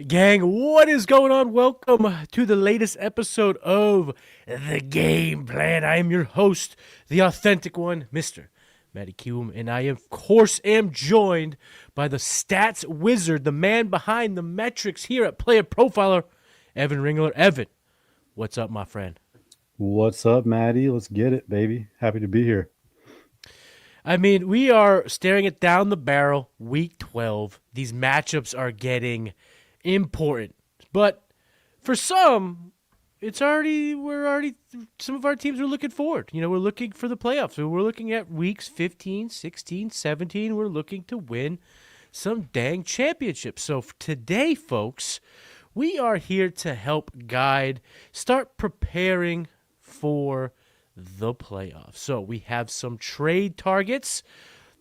Gang, what is going on? Welcome to the latest episode of The Game Plan. I am your host, the authentic one, Mr. Matty and I, of course, am joined by the stats wizard, the man behind the metrics here at Player Profiler, Evan Ringler. Evan, what's up, my friend? What's up, Maddie? Let's get it, baby. Happy to be here. I mean, we are staring it down the barrel, week 12. These matchups are getting important. But for some, some of our teams are looking forward. We're looking for the playoffs. So we're looking at weeks 15, 16, 17. We're looking to win some dang championships. So today, folks, we are here to help guide, start preparing for the playoffs. So we have some trade targets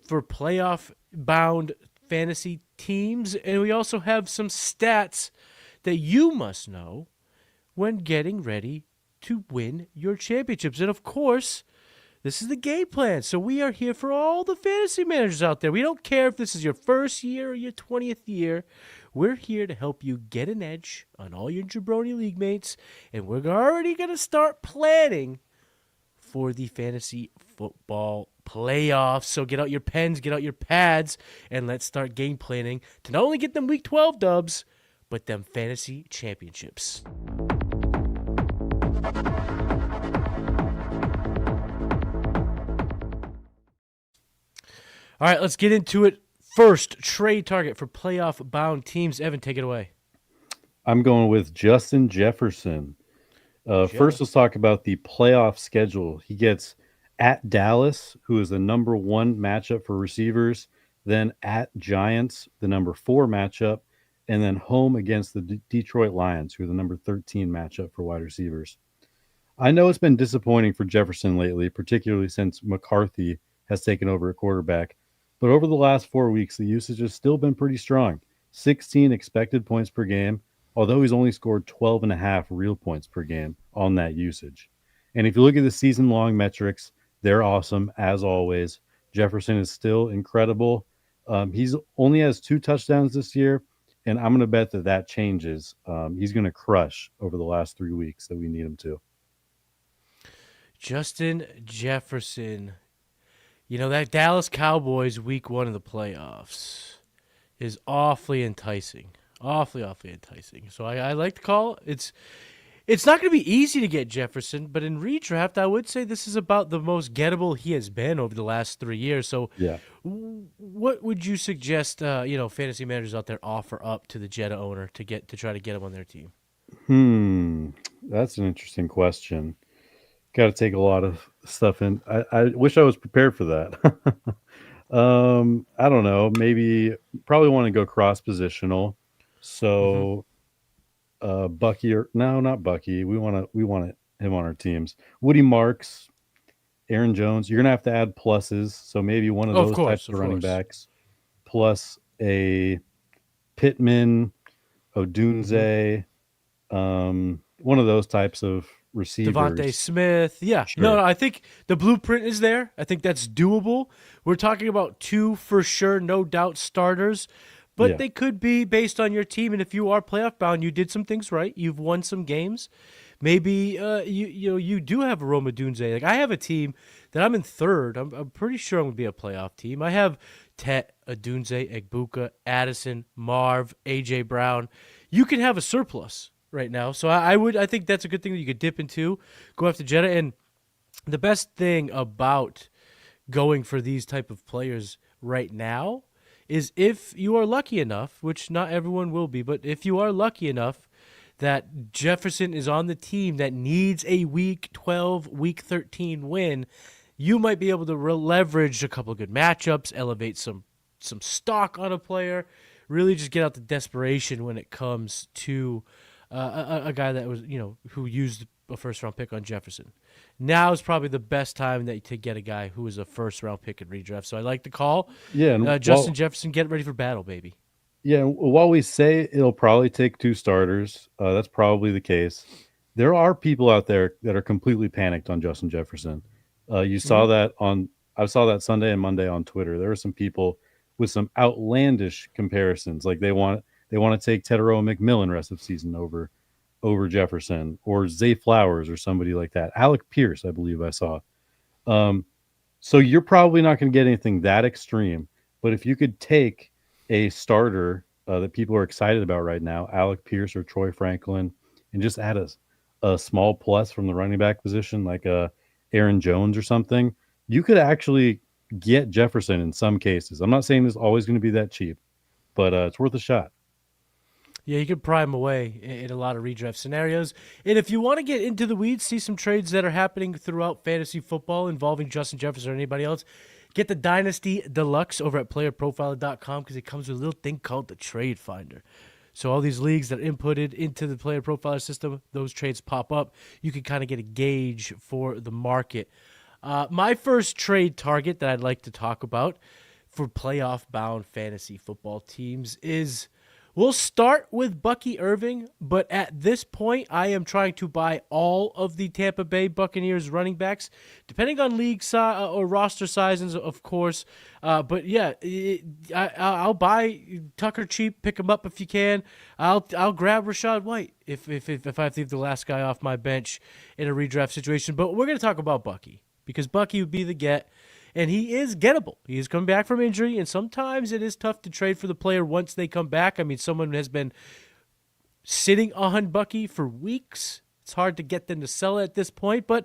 for playoff bound fantasy teams, and we also have some stats that you must know when getting ready to win your championships. And of course, this is the game plan. So we are here for all the fantasy managers out there. We don't care if this is your first year or your 20th year. We're here to help you get an edge on all your jabroni league mates, and we're already going to start planning for the fantasy football playoffs. So get out your pens, get out your pads, and let's start game planning to not only get them week 12 dubs, but them fantasy championships. All right, let's get into it. First, trade target for playoff bound teams. Evan, take it away. I'm going with Justin Jefferson. First, let's talk about the playoff schedule. He gets at Dallas, who is the number one matchup for receivers, then at Giants, the number four matchup, and then home against the Detroit Lions, who are the number 13 matchup for wide receivers. I know it's been disappointing for Jefferson lately, particularly since McCarthy has taken over at quarterback. But over the last 4 weeks, the usage has still been pretty strong. 16 expected points per game, although he's only scored 12 and a half real points per game on that usage. And if you look at the season-long metrics, they're awesome, as always. Jefferson is still incredible. He's only has 2 touchdowns this year, and I'm going to bet that changes. He's going to crush over the last 3 weeks that we need him to. Justin Jefferson. That Dallas Cowboys week 1 of the playoffs is awfully enticing. Awfully enticing. So I like the call. It's not going to be easy to get Jefferson, but in redraft, I would say this is about the most gettable he has been over the last 3 years. So Yeah. what would you suggest, fantasy managers out there offer up to the Jetta owner to try to get him on their team? That's an interesting question. Got to take a lot of stuff in. I wish I was prepared for that. I don't know. Maybe probably want to go cross positional. So, Bucky or no, not Bucky. We want him on our teams. Woody Marks, Aaron Jones. You're gonna have to add pluses. So maybe one of Of those course, types of of running course. backs, plus a Pittman, Odunze, one of those types of receivers. Devontae Smith. Yeah. Sure. No, I think the blueprint is there. I think that's doable. We're talking about 2 for sure, no doubt starters, but Yeah. they could be based on your team. And if you are playoff bound, you did some things right. You've won some games. Maybe you do have a Roma Dunze. Like I have a team that I'm in third. I'm pretty sure I'm gonna be a playoff team. I have Tet, Adunze, Egbuka, Addison, Marv, AJ Brown. You can have a surplus right now. So I think that's a good thing that you could dip into, go after Jetta. And the best thing about going for these type of players right now is if you are lucky enough, which not everyone will be, but if you are lucky enough that Jefferson is on the team that needs a week 12, week 13 win, you might be able to leverage a couple of good matchups, elevate some stock on a player, really just get out the desperation when it comes to a guy that was, who used a first round pick on Jefferson. Now is probably the best time to get a guy who is a first round pick in redraft. So I like the call. Yeah. And Justin Jefferson, get ready for battle, baby. yeah, while we say it'll probably take 2 starters, that's probably the case. There are people out there that are completely panicked on Justin Jefferson. You saw that I saw that Sunday and Monday on Twitter. There were some people with some outlandish comparisons. Like they want to take Tedero McMillan rest of season over Jefferson or Zay Flowers or somebody like that. Alec Pierce, I believe I saw. Um, so you're probably not going to get anything that extreme. But if you could take a starter that people are excited about right now, Alec Pierce or Troy Franklin, and just add a small plus from the running back position, like Aaron Jones or something, you could actually get Jefferson in some cases. I'm not saying it's always going to be that cheap, but it's worth a shot. Yeah, you could pry him away in a lot of redraft scenarios. And if you want to get into the weeds, see some trades that are happening throughout fantasy football involving Justin Jefferson or anybody else, get the Dynasty Deluxe over at playerprofiler.com because it comes with a little thing called the Trade Finder. So all these leagues that are inputted into the Player Profiler system, those trades pop up. You can kind of get a gauge for the market. My first trade target that I'd like to talk about for playoff-bound fantasy football teams is... We'll start with Bucky Irving, but at this point, I am trying to buy all of the Tampa Bay Buccaneers running backs, depending on league size or roster sizes, of course. But yeah, I'll buy Tucker cheap, pick him up if you can. I'll grab Rachaad White if I have to leave the last guy off my bench in a redraft situation. But we're going to talk about Bucky because Bucky would be the get. And he is gettable. He is coming back from injury, and sometimes it is tough to trade for the player once they come back. I mean, someone has been sitting on Bucky for weeks. It's hard to get them to sell it at this point, but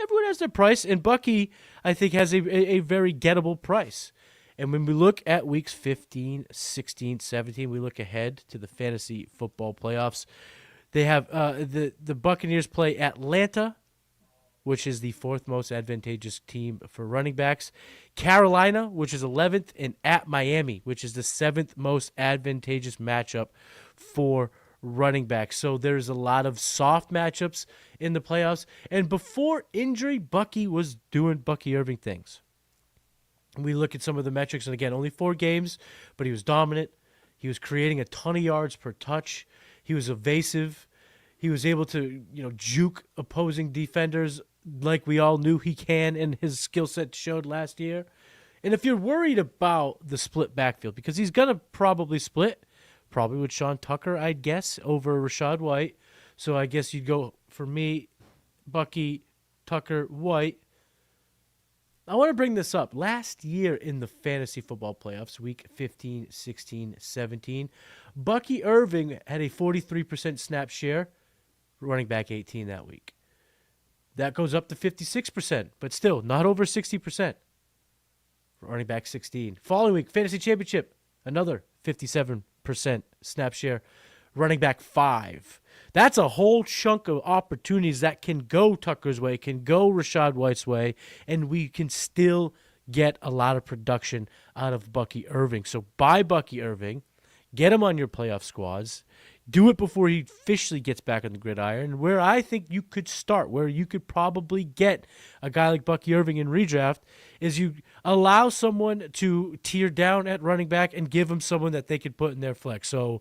everyone has their price, and Bucky, I think, has a very gettable price. And when we look at weeks 15, 16, 17, we look ahead to the fantasy football playoffs. They have the Buccaneers play Atlanta, which is the fourth most advantageous team for running backs. Carolina, which is 11th, and at Miami, which is the seventh most advantageous matchup for running backs. So there's a lot of soft matchups in the playoffs. And before injury, Bucky was doing Bucky Irving things. We look at some of the metrics, and again, only 4 games, but he was dominant. He was creating a ton of yards per touch. He was evasive. He was able to, juke opposing defenders like we all knew he can, and his skill set showed last year. And if you're worried about the split backfield, because he's going to probably split, probably with Sean Tucker, I'd guess, over Rachaad White. So I guess you'd go, for me, Bucky, Tucker, White. I want to bring this up. Last year in the fantasy football playoffs, week 15, 16, 17, Bucky Irving had a 43% snap share, running back 18 that week. That goes up to 56%, but still not over 60%. Running back 16. Following week, fantasy championship, another 57% snap share. Running back 5. That's a whole chunk of opportunities that can go Tucker's way, can go Rachaad White's way, and we can still get a lot of production out of Bucky Irving. So buy Bucky Irving, get him on your playoff squads. Do it before he officially gets back on the gridiron. Where I think you could start, where you could probably get a guy like Bucky Irving in redraft, is you allow someone to tier down at running back and give him someone that they could put in their flex. So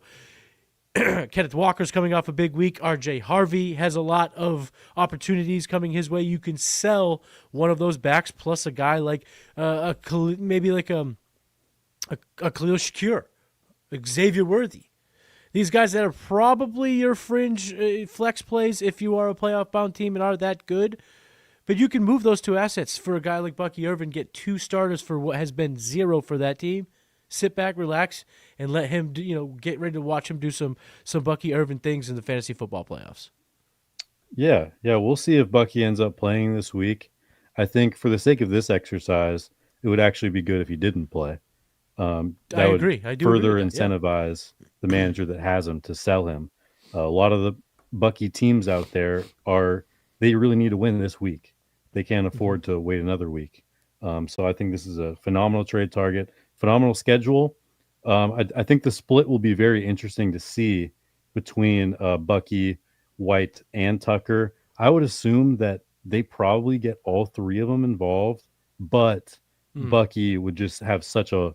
Kenneth Walker's coming off a big week. R.J. Harvey has a lot of opportunities coming his way. You can sell one of those backs plus a guy like maybe like a Khalil Shakir, Xavier Worthy. These guys that are probably your fringe flex plays if you are a playoff-bound team and are that good. But you can move those 2 assets for a guy like Bucky Irving, get 2 starters for what has been 0 for that team. Sit back, relax, and let him get ready to watch him do some Bucky Irving things in the fantasy football playoffs. Yeah, we'll see if Bucky ends up playing this week. I think for the sake of this exercise, it would actually be good if he didn't play. That I agree. I do further agree with that, incentivize the manager that has him to sell him. A lot of the Bucky teams out there they really need to win this week. They can't afford to wait another week. So I think this is a phenomenal trade target, phenomenal schedule. I think the split will be very interesting to see between Bucky, White, and Tucker. I would assume that they probably get all 3 of them involved, but Bucky would just have such a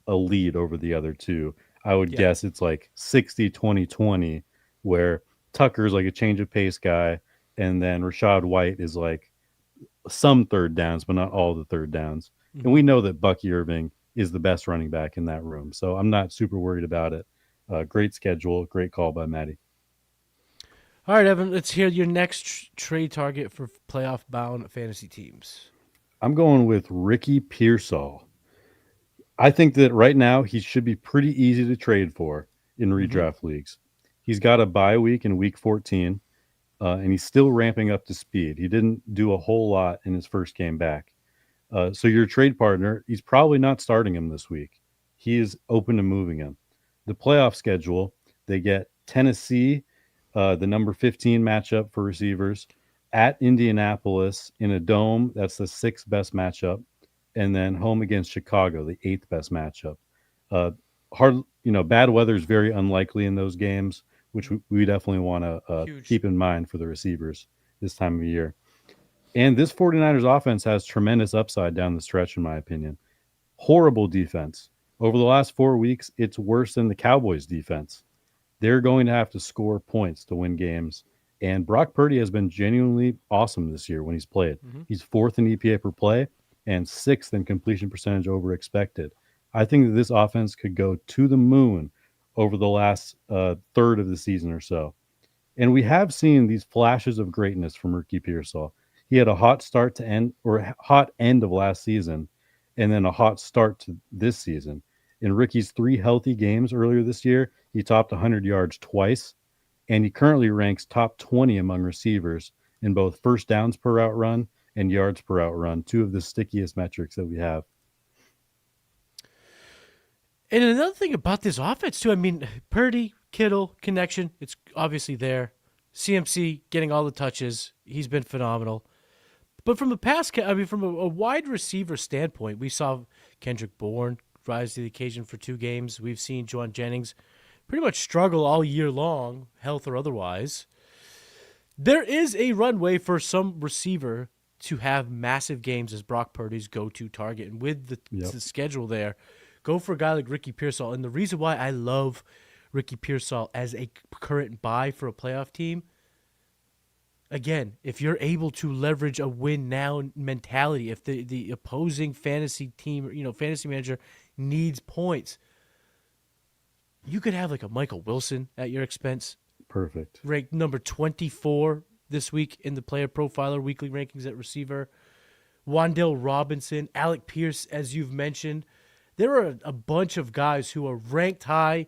lead over the other 2. I would guess it's like 60-20-20, where Tucker's like a change of pace guy, and then Rachaad White is like some third downs, but not all the third downs. And we know that Bucky Irving is the best running back in that room, so I'm not super worried about it. Great schedule. Great call by Matty. All right, Evan, let's hear your next trade target for playoff bound fantasy teams. I'm going with Ricky Pearsall. I think that right now he should be pretty easy to trade for in redraft leagues. He's got a bye week in week 14, and he's still ramping up to speed. He didn't do a whole lot in his first game back. So your trade partner, he's probably not starting him this week. He is open to moving him. The playoff schedule, they get Tennessee, the number 15 matchup for receivers, at Indianapolis in a dome. That's the sixth best matchup. And then home against Chicago, the eighth best matchup. Bad weather is very unlikely in those games, which we definitely want to keep in mind for the receivers this time of year. And this 49ers offense has tremendous upside down the stretch, in my opinion. Horrible defense. Over the last 4 weeks, it's worse than the Cowboys' defense. They're going to have to score points to win games. And Brock Purdy has been genuinely awesome this year when he's played. He's fourth in EPA per play and sixth in completion percentage over expected. I think that this offense could go to the moon over the last third of the season or so. And we have seen these flashes of greatness from Ricky Pearsall. He had a hot start to end, or a hot end of last season, and then a hot start to this season. In Ricky's 3 healthy games earlier this year, he topped 100 yards twice, and he currently ranks top 20 among receivers in both first downs per route run and yards per route run, 2 of the stickiest metrics that we have. And another thing about this offense, too, I mean, Purdy, Kittle, connection, it's obviously there. CMC getting all the touches. He's been phenomenal. But from from a wide receiver standpoint, we saw Kendrick Bourne rise to the occasion for 2 games. We've seen Juwan Jennings pretty much struggle all year long, health or otherwise. There is a runway for some receiver to have massive games as Brock Purdy's go-to target. And with the schedule there, go for a guy like Ricky Pearsall. And the reason why I love Ricky Pearsall as a current buy for a playoff team, again, if you're able to leverage a win now mentality, if the opposing fantasy team, fantasy manager needs points, you could have like a Michael Wilson at your expense. Perfect. Ranked number 24 this week in the Player Profiler weekly rankings at receiver. Wan'Dale Robinson, Alec Pierce, as you've mentioned. There are a bunch of guys who are ranked high,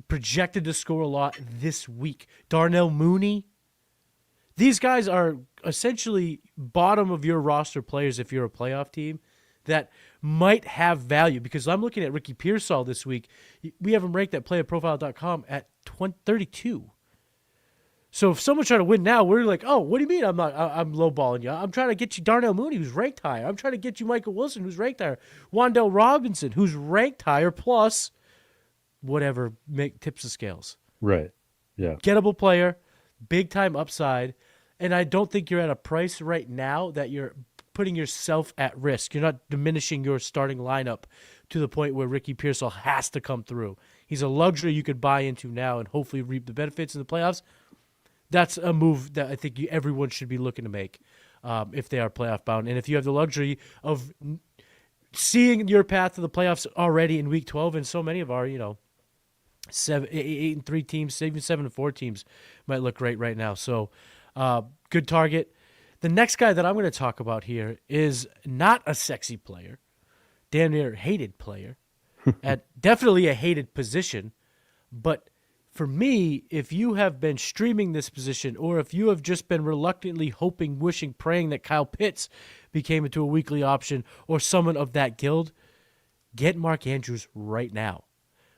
projected to score a lot this week. Darnell Mooney. These guys are essentially bottom of your roster players if you're a playoff team that might have value, because I'm looking at Ricky Pearsall this week. We have him ranked at playerprofile.com at 32. So if someone's trying to win now, we're like, oh, what do you mean I'm lowballing you? I'm trying to get you Darnell Mooney, who's ranked higher. I'm trying to get you Michael Wilson, who's ranked higher. Wan'Dale Robinson, who's ranked higher, plus whatever tips the scales. Right. Yeah. Gettable player, big-time upside, and I don't think you're at a price right now that you're putting yourself at risk. You're not diminishing your starting lineup to the point where Ricky Pearsall has to come through. He's a luxury you could buy into now and hopefully reap the benefits in the playoffs. That's a move that I think everyone should be looking to make if they are playoff bound. And if you have the luxury of seeing your path to the playoffs already in Week 12, and so many of our, 8-3 teams, even 7-4 teams might look great right now. So good target. The next guy that I'm going to talk about here is not a sexy player, damn near hated player, at definitely a hated position. But for me, if you have been streaming this position, or if you have just been reluctantly hoping, wishing, praying that Kyle Pitts became into a weekly option or someone of that guild, get Mark Andrews right now.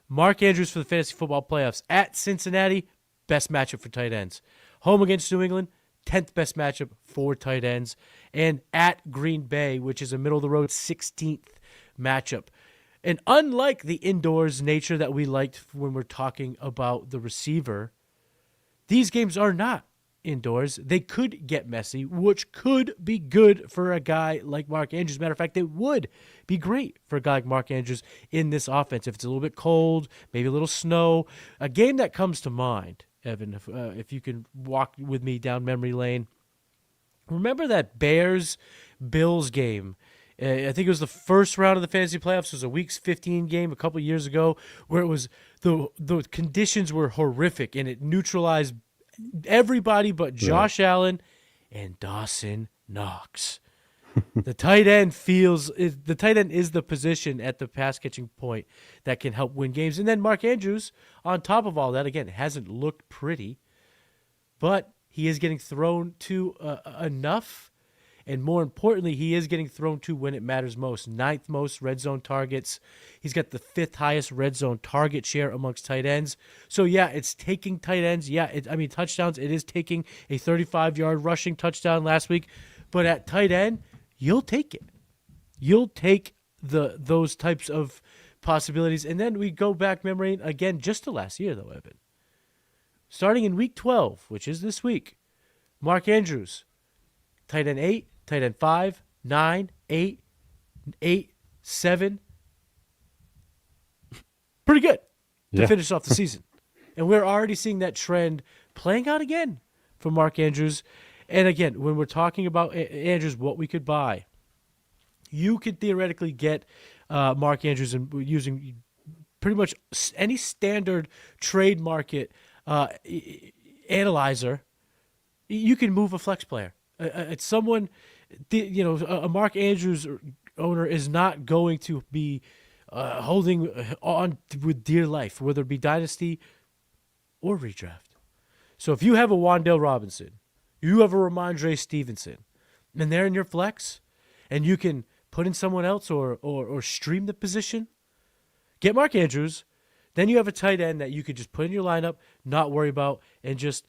Mark Andrews for the fantasy football playoffs at Cincinnati, best matchup for tight ends. Home against New England, 10th best matchup for tight ends. And at Green Bay, which is a middle-of-the-road 16th matchup. And unlike the indoors nature that we liked when we're talking about the receiver, these games are not indoors. They could get messy, which could be good for a guy like Mark Andrews. Matter of fact, it would be great for a guy like Mark Andrews in this offense. If it's a little bit cold, maybe a little snow. A game that comes to mind, Evan, if you can walk with me down memory lane. Remember that Bears-Bills game I think it was the first round of the fantasy playoffs. It was a week's 15 game a couple years ago where it was the conditions were horrific and it neutralized everybody but Right. Josh Allen and Dawson Knox. The tight end the tight end is the position at the pass catching point that can help win games. And then Mark Andrews, on top of all that, again, hasn't looked pretty, but he is getting thrown to enough. And more importantly, he is getting thrown to when it matters most. Ninth most red zone targets. He's got the fifth highest red zone target share amongst tight ends. So, yeah, it's taking tight ends. Yeah, touchdowns. It is taking a 35-yard rushing touchdown last week. But at tight end, you'll take it. You'll take those types of possibilities. And then we go back memory again just to last year, though, Evan. Starting in week 12, which is this week, Mark Andrews, tight end 8, tight end 5, 9, 8, 8, 7. Pretty good to Yeah. finish off the season. And we're already seeing that trend playing out again for Mark Andrews. And again, when we're talking about Andrews, what we could buy, you could theoretically get Mark Andrews and using pretty much any standard trade market analyzer. You can move a flex player. It's someone, a Mark Andrews owner is not going to be holding on with dear life, whether it be dynasty or redraft. So if you have a Wan'Dale Robinson, you have a Ramondre Stevenson, and they're in your flex, and you can put in someone else or stream the position, get Mark Andrews. Then you have a tight end that you could just put in your lineup, not worry about, and just.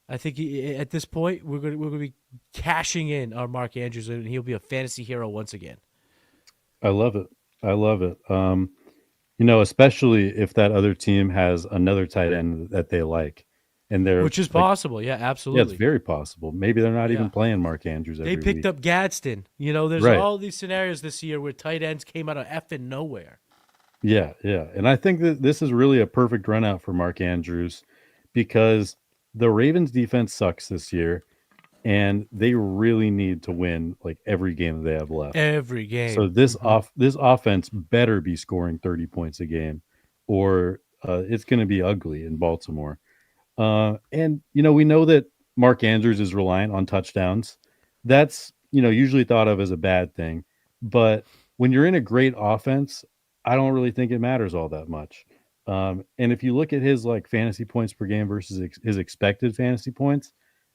I think at this point we're going to be cashing in our Mark Andrews, and he'll be a fantasy hero once again. I love it. I love it. Especially if that other team has another tight end that they like, and they're Which is like, possible, yeah, yeah, it's absolutely. very possible. Maybe they're not Yeah, even playing Mark Andrews they every picked week. up Gadsden. There's Right. all these scenarios this year where tight ends came out of effing nowhere. Yeah, yeah. And I think that this is really a perfect run out for Mark Andrews because the Ravens defense sucks this year and they really need to win like every game that they have left. Every So game. this offense better be scoring 30 points a game or it's going to be ugly in Baltimore. And we know that Mark Andrews is reliant on touchdowns. That's usually thought of as a bad thing, but when you're in a great offense, I don't really think it matters all that much. And if you look at his like fantasy points per game versus his expected fantasy points,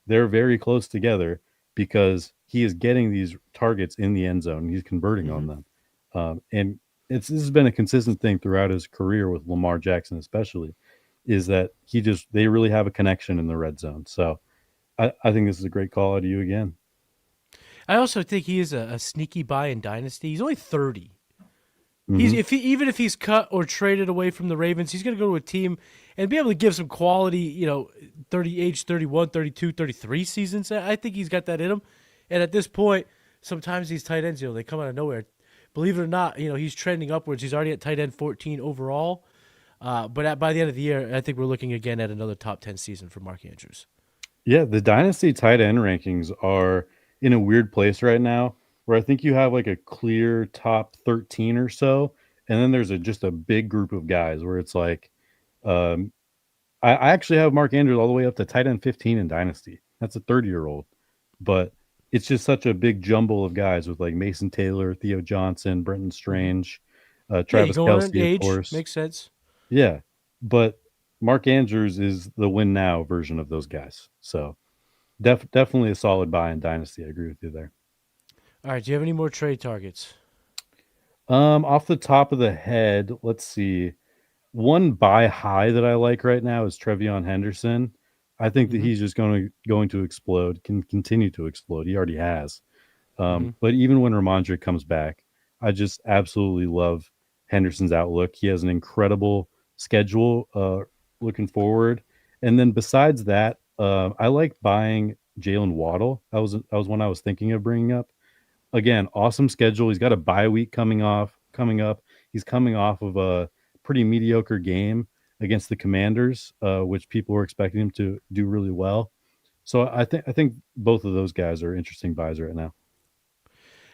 they're very close together because he is getting these targets in the end zone. And he's converting on Mm-hmm. them, and this has been a consistent thing throughout his career with Lamar Jackson, especially is that they really have a connection in the red zone. So I think this is a great call out of you again. I also think he is a sneaky buy in dynasty. He's only 30. Mm-hmm. Even if he's cut or traded away from the Ravens, he's going to go to a team and be able to give some quality, 31, 32, 33 seasons. I think he's got that in him. And at this point, sometimes these tight ends, they come out of nowhere. Believe it or not, he's trending upwards. He's already at tight end 14 overall. But by the end of the year, I think we're looking again at another top 10 season for Mark Andrews. Yeah, the dynasty tight end rankings are in a weird place right now where I think you have like a clear top 13 or so. And then there's just a big group of guys where it's like, um, I actually have Mark Andrews all the way up to tight end 15 in dynasty. That's a 30-year-old, but it's just such a big jumble of guys with like Mason Taylor, Theo Johnson, Brenton Mm-hmm. Strange, Yeah, you Travis go on Kelsey, of age. course. Makes sense. Yeah, but Mark Andrews is the win now version of those guys. So definitely a solid buy in dynasty. I agree with you there. All right, do you have any more trade targets? Off the top of the head, let's see. One buy high that I like right now is Trevion Henderson. I think that Mm-hmm. he's just going to explode, can continue to explode. He already has. Mm-hmm. But even when Ramondre comes back, I just absolutely love Henderson's outlook. He has an incredible schedule looking forward. And then besides that, I like buying Jalen Waddle. That was one I was thinking of bringing up. Again, awesome schedule. He's got a bye week coming up. He's coming off of a pretty mediocre game against the Commanders, which people were expecting him to do really well. So I think both of those guys are interesting buys right now.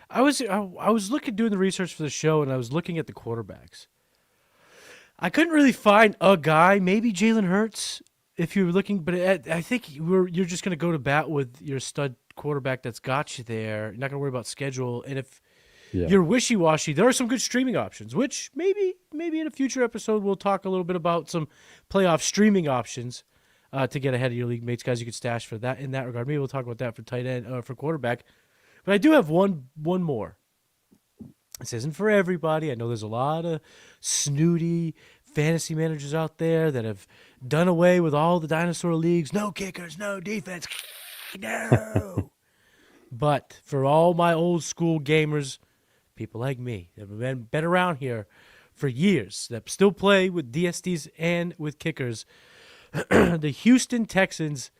I was doing the research for the show, and I was looking at the quarterbacks. I couldn't really find a guy. Maybe Jalen Hurts, if you were looking, but I think you're just going to go to bat with your stud quarterback that's got you there. You're not going to worry about schedule. And if Yeah. you're wishy-washy, there are some good streaming options, which maybe in a future episode we'll talk a little bit about some playoff streaming options to get ahead of your league mates, guys. You could stash for that in that regard. Maybe we'll talk about that for tight end for quarterback. But I do have one more. This isn't for everybody. I know there's a lot of snooty fantasy managers out there that have done away with all the dinosaur leagues. No kickers, no defense. No. But for all my old school gamers, people like me that have been around here for years, that still play with DSTs and with kickers, the Houston Texans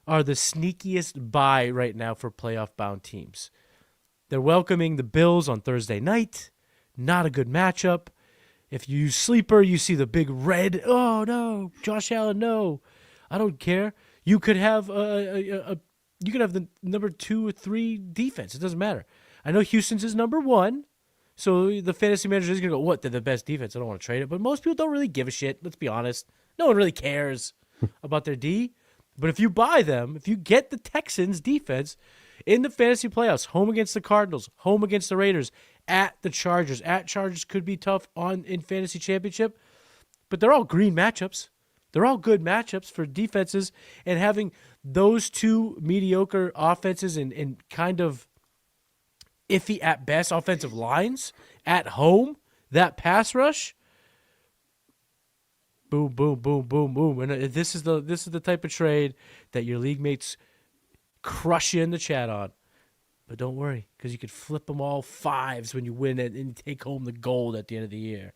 are the sneakiest buy right now for playoff-bound teams. They're welcoming the Bills on Thursday night. Not a good matchup. If you use Sleeper, you see the big red. Oh, no. Josh Allen, no. I don't care. You could have the number 2 or 3 defense. It doesn't matter. I know Houston's is number 1. So the fantasy manager is going to go, what? They're the best defense. I don't want to trade it. But most people don't really give a shit. Let's be honest. No one really cares about their D. But if you buy them, if you get the Texans defense in the fantasy playoffs, home against the Cardinals, home against the Raiders, at the Chargers. At Chargers could be tough in fantasy championship, but they're all green matchups. They're all good matchups for defenses, and having those two mediocre offenses and kind of iffy at best offensive lines at home, that pass rush, boom, boom, boom, boom, boom. And this is the type of trade that your league mates crush you in the chat on. But don't worry, because you could flip them all 5s when you win it and take home the gold at the end of the year.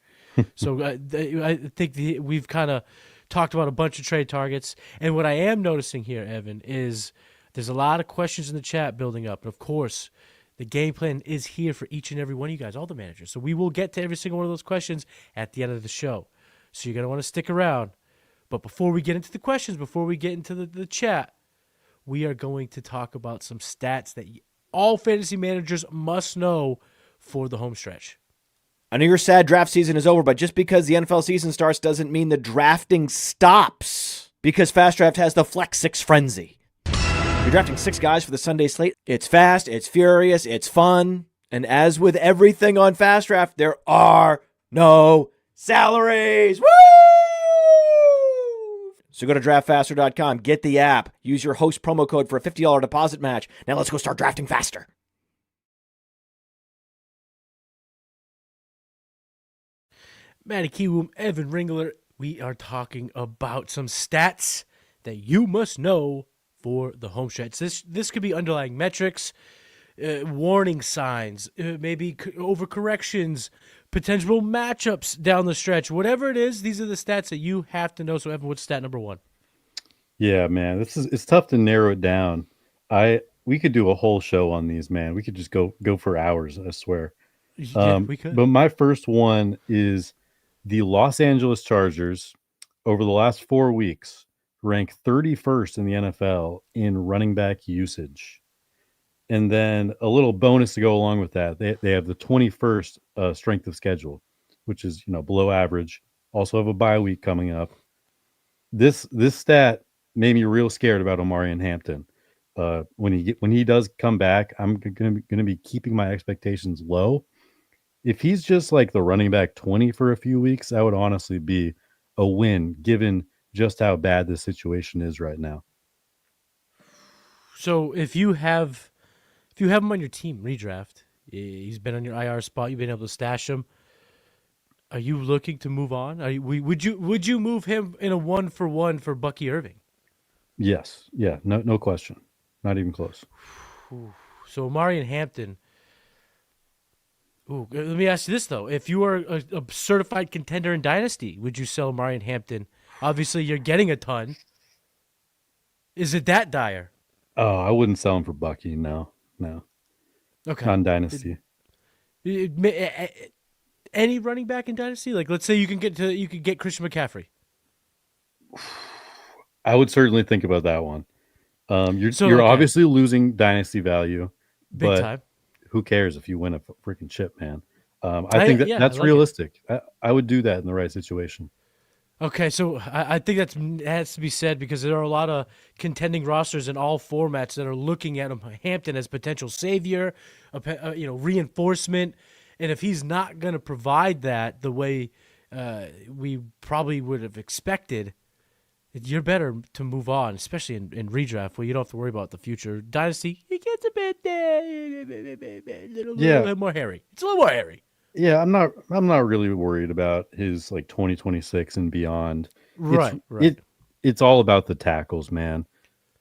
So I think we've kind of talked about a bunch of trade targets. And what I am noticing here, Evan, is there's a lot of questions in the chat building up. And, of course, the game plan is here for each and every one of you guys, all the managers. So we will get to every single one of those questions at the end of the show. So you're going to want to stick around. But before we get into the questions, before we get into the chat, we are going to talk about some stats that all fantasy managers must know for the home stretch. I know you're sad draft season is over, but just because the NFL season starts doesn't mean the drafting stops. Because Fast Draft has the Flex 6 Frenzy. You're drafting 6 guys for the Sunday slate. It's fast, it's furious, it's fun. And as with everything on Fast Draft, there are no salaries. Woo! So go to draftfaster.com, get the app, use your host promo code for a $50 deposit match. Now let's go start drafting faster. Matty Kiwoom, Evan Ringler, we are talking about some stats that you must know for the home stretch. This could be underlying metrics, warning signs, maybe overcorrections, potential matchups down the stretch. Whatever it is, these are the stats that you have to know. So, Evan, what's stat number 1? Yeah, man, it's tough to narrow it down. We could do a whole show on these, man. We could just go for hours, I swear. Yeah, we could. But my first one is the Los Angeles Chargers over the last 4 weeks rank 31st in the NFL in running back usage. And then a little bonus to go along with that, they have the 21st strength of schedule, which is below average. Also have a bye week coming up. This stat made me real scared about Omarion Hampton. When he does come back, I'm gonna be keeping my expectations low. If he's just like the running back 20 for a few weeks, that would honestly be a win, given just how bad the situation is right now. So if you have him on your team redraft, he's been on your IR spot, you've been able to stash him. Are you looking to move on? Would you move him in a 1-for-1 for Bucky Irving? Yes. Yeah. No question. Not even close. So Omarion Hampton. Ooh, let me ask you this though: if you are a certified contender in Dynasty, would you sell Omarion Hampton? Obviously, you're getting a ton. Is it that dire? Oh, I wouldn't sell him for Bucky. No. Okay. Not in Dynasty. Any running back in Dynasty? Like, let's say you could get Christian McCaffrey. I would certainly think about that one. You're okay. obviously losing Dynasty value, Big but time. who cares if you win a freaking chip, man? I think that's I like realistic. I would do that in the right situation. Okay, so I think that has to be said because there are a lot of contending rosters in all formats that are looking at him, Hampton as potential savior, reinforcement, and if he's not going to provide that the way we probably would have expected, you're better to move on, especially in redraft where you don't have to worry about the future. Dynasty, it gets a bit little more hairy. It's a little more hairy. Yeah, I'm not really worried about his like 2026 and beyond. Right. It's all about the tackles, man.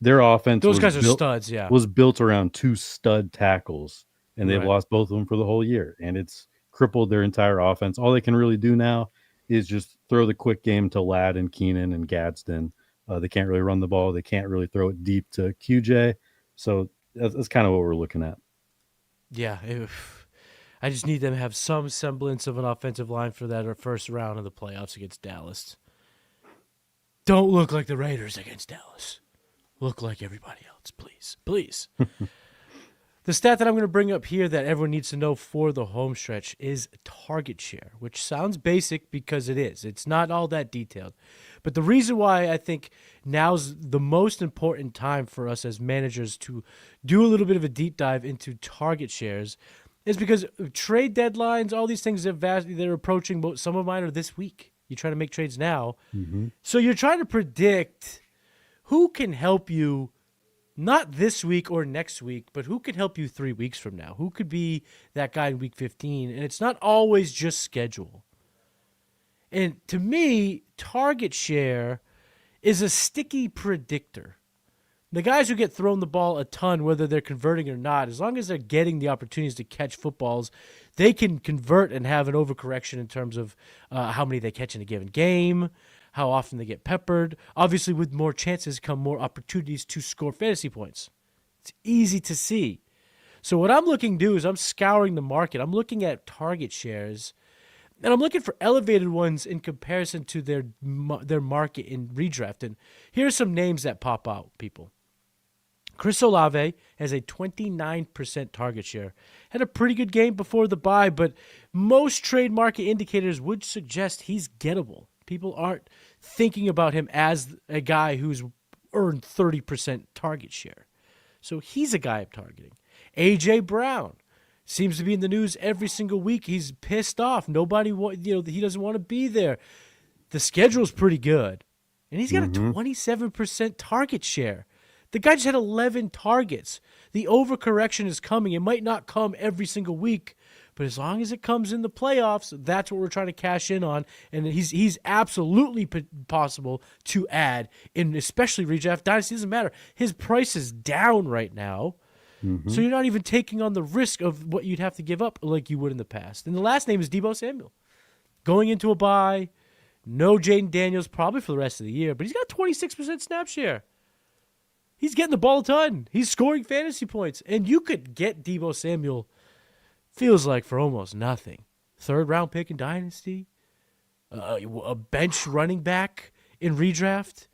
Their offense Those guys are studs, yeah. Was built around 2 stud tackles, and they've Right. lost both of them for the whole year, and it's crippled their entire offense. All they can really do now is just throw the quick game to Ladd and Keenan and Gadsden. They can't really run the ball. They can't really throw it deep to QJ. So that's kind of what we're looking at. Yeah, I just need them to have some semblance of an offensive line for that first round of the playoffs against Dallas. Don't look like the Raiders against Dallas. Look like everybody else, please. Please. The stat that I'm going to bring up here that everyone needs to know for the home stretch is target share, which sounds basic because it is. It's not all that detailed. But the reason why I think now's the most important time for us as managers to do a little bit of a deep dive into target shares is because trade deadlines, all these things they're approaching. Some of mine are this week. You try to make trades now. Mm-hmm. So you're trying to predict who can help you, not this week or next week, but who could help you 3 weeks from now? Who could be that guy in week 15? And it's not always just schedule. And to me, target share is a sticky predictor. The guys who get thrown the ball a ton, whether they're converting or not, as long as they're getting the opportunities to catch footballs, they can convert and have an overcorrection in terms of how many they catch in a given game, how often they get peppered. Obviously, with more chances come more opportunities to score fantasy points. It's easy to see. So what I'm looking to do is I'm scouring the market. I'm looking at target shares, and I'm looking for elevated ones in comparison to their market in redraft. And here are some names that pop out, people. Chris Olave has a 29% target share. Had a pretty good game before the bye, but most trade market indicators would suggest he's gettable. People aren't thinking about him as a guy who's earned 30% target share. So he's a guy I'm targeting. A.J. Brown seems to be in the news every single week. He's pissed off. He doesn't want to be there. The schedule's pretty good, and he's got a 27% target share. The guy just had 11 targets. The overcorrection is coming. It might not come every single week, but as long as it comes in the playoffs, that's what we're trying to cash in on. And he's absolutely possible to add, in especially redraft dynasty. Doesn't matter. His price is down right now, so you're not even taking on the risk of what you'd have to give up like you would in the past. And the last name is Deebo Samuel. Going into a bye, no Jaden Daniels probably for the rest of the year, but he's got 26% snap share. He's getting the ball a ton. He's scoring fantasy points. And you could get Deebo Samuel, feels like, for almost nothing. 3rd round pick in Dynasty. A bench running back in redraft.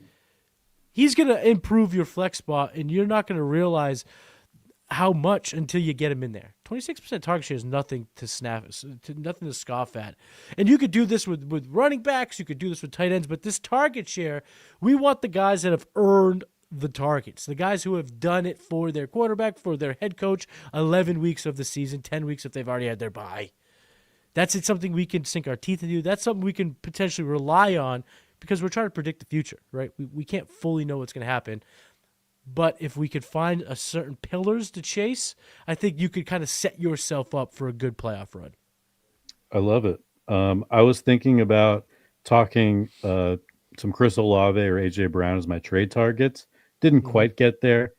He's going to improve your flex spot, and you're not going to realize how much until you get him in there. 26% target share is nothing to nothing to scoff at. And you could do this with running backs. You could do this with tight ends. But this target share, we want the guys that have earned the targets, the guys who have done it for their quarterback, for their head coach, 11 weeks of the season, 10 weeks if they've already had their bye. That's something we can sink our teeth into. That's something we can potentially rely on because we're trying to predict the future, right? We can't fully know what's going to happen. But if we could find a certain pillars to chase, I think you could kind of set yourself up for a good playoff run. I love it. I was thinking about talking some Chris Olave or A.J. Brown as my trade targets. Didn't quite get there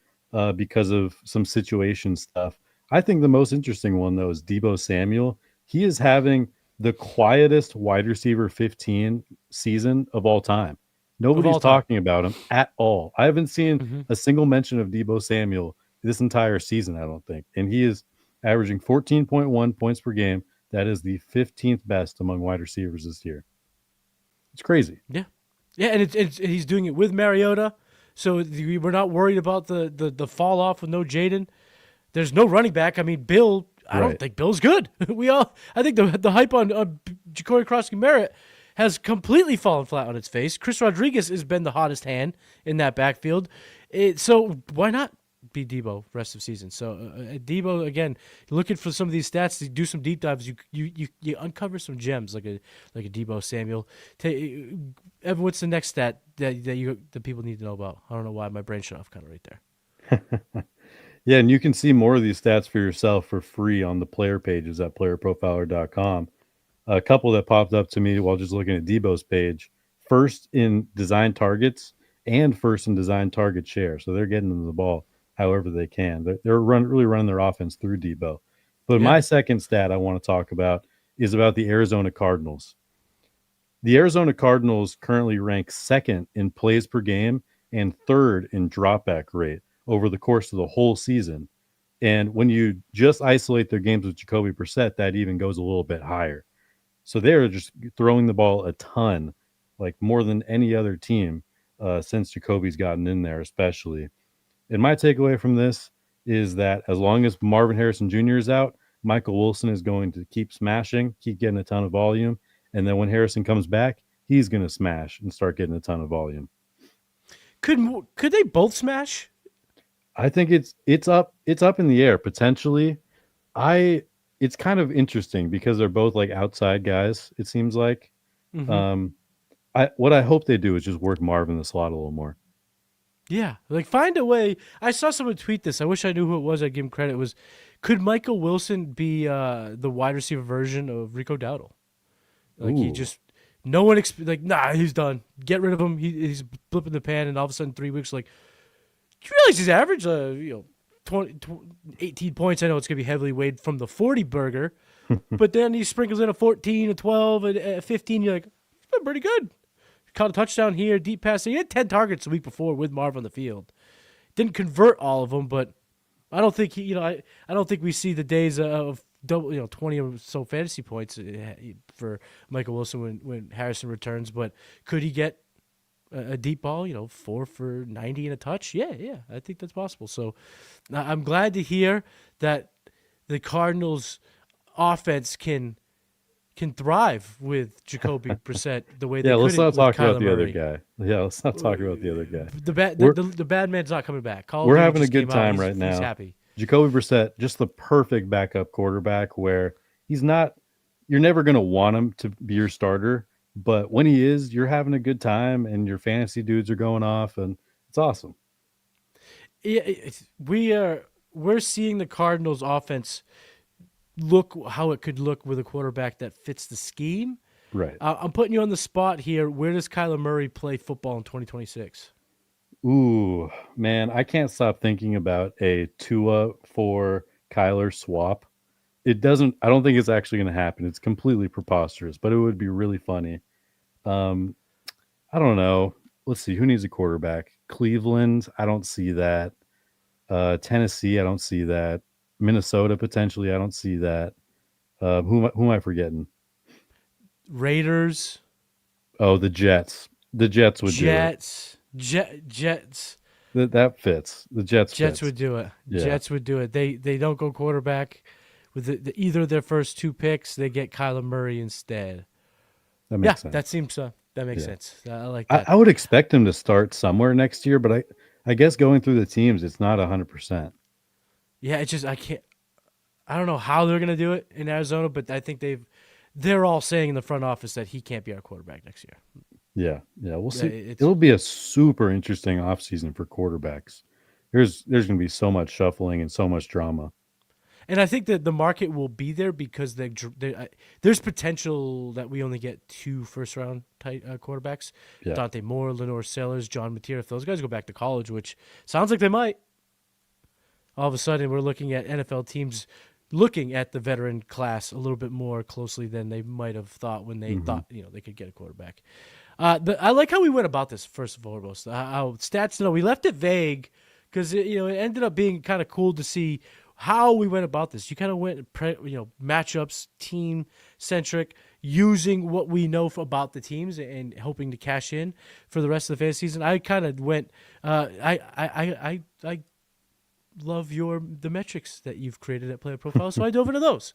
because of some situation stuff. I think the most interesting one, though, is Deebo Samuel. He is having the quietest wide receiver 15 season of all time. Nobody's talking about him at all. I haven't seen a single mention of Deebo Samuel this entire season, I don't think. And he is averaging 14.1 points per game. That is the 15th best among wide receivers this year. It's crazy. Yeah. Yeah, and he's doing it with Mariota. So we're not worried about the fall off with no Jaden. There's no running back. I mean, Bill I don't think Bill's good. I think the hype on Ja'Cory Cross-Merritt has completely fallen flat on its face. Chris Rodriguez has been the hottest hand in that backfield. So why not be Debo rest of season? So Debo, again, looking for some of these stats to do some deep dives. You uncover some gems like a Debo Samuel. Evan, what's the next stat that people need to know about? I don't know why my brain shut off kind of right there. Yeah, and you can see more of these stats for yourself for free on the player pages at playerprofiler.com. A couple that popped up to me while just looking at Debo's page: first in design targets and first in design target share. So they're getting them the ball however they can. They're really running their offense through Debo. But my second stat I want to talk about is about the Arizona Cardinals. The Arizona Cardinals currently rank second in plays per game and third in dropback rate over the course of the whole season. And when you just isolate their games with Jacoby Brissett, that even goes a little bit higher. So they're just throwing the ball a ton, like more than any other team since Jacoby's gotten in there, especially. And my takeaway from this is that as long as Marvin Harrison Jr. is out, Michael Wilson is going to keep smashing, keep getting a ton of volume. And then when Harrison comes back, he's going to smash and start getting a ton of volume. Could they both smash? I think it's up in the air potentially. It's kind of interesting because they're both like outside guys. It seems like. What I hope they do is just work Marvin the slot a little more. Yeah, like find a way. I saw someone tweet this. I wish I knew who it was. I'd give him credit. Could Michael Wilson be the wide receiver version of Rico Dowdle? Like he just no one nah, he's done. Get rid of him. He's flipping the pan, and all of a sudden 3 weeks like. Do you realize he's average 18 points? I know it's going to be heavily weighed from the 40 burger, but then he sprinkles in a 14, a 12, a 15. You're like, he's been pretty good. Caught a touchdown here, deep pass. He had 10 targets the week before with Marv on the field. Didn't convert all of them, but I don't think I don't think we see the days of double 20 or so fantasy points for Michael Wilson when Harrison returns. But could he get a deep ball, 4 for 90 and a touch? Yeah, I think that's possible. So I'm glad to hear that the Cardinals offense can thrive with Jacoby Brissett the way they could. Let's not talk about the Murray. other guy. Yeah, let's not talk about the other guy. The bad man's not coming back. We're having a good time right now. He's happy. Jacoby Brissett, just the perfect backup quarterback where he's not – you're never going to want him to be your starter, but when he is, you're having a good time and your fantasy dudes are going off, and it's awesome. Yeah, we're seeing the Cardinals offense look how it could look with a quarterback that fits the scheme. Right. I'm putting you on the spot here. Where does Kyler Murray play football in 2026? Ooh, man, I can't stop thinking about a Tua for Kyler swap. I don't think it's actually going to happen. It's completely preposterous, but it would be really funny. I don't know. Let's see. Who needs a quarterback? Cleveland. I don't see that. Tennessee. I don't see that. Minnesota, potentially. I don't see that. Who am I forgetting? Raiders. Oh, the Jets. The Jets would do it. Jets. That fits. The Jets would do it. Yeah. Jets would do it. They don't go quarterback with either of their first 2 picks. They get Kyler Murray instead. That makes sense. That seems that makes sense. I like that. I would expect him to start somewhere next year, but I guess going through the teams, it's not 100%. Yeah, it's just I don't know how they're gonna do it in Arizona, but I think they're all saying in the front office that he can't be our quarterback next year. Yeah, we'll see. It'll be a super interesting offseason for quarterbacks. There's going to be so much shuffling and so much drama. And I think that the market will be there because there's potential that we only get 2 first-round quarterbacks. Yeah. Dante Moore, Lenore Sellers, John Mateer. If those guys go back to college, which sounds like they might, all of a sudden we're looking at NFL teams looking at the veteran class a little bit more closely than they might have thought when they thought they could get a quarterback. I like how we went about this, first and foremost. How stats, we left it vague because it ended up being kind of cool to see how we went about this. You kind of went, matchups, team centric, using what we know about the teams and hoping to cash in for the rest of the fantasy season. I kind of went, I love the metrics that you've created at Player Profile, so I dove into those.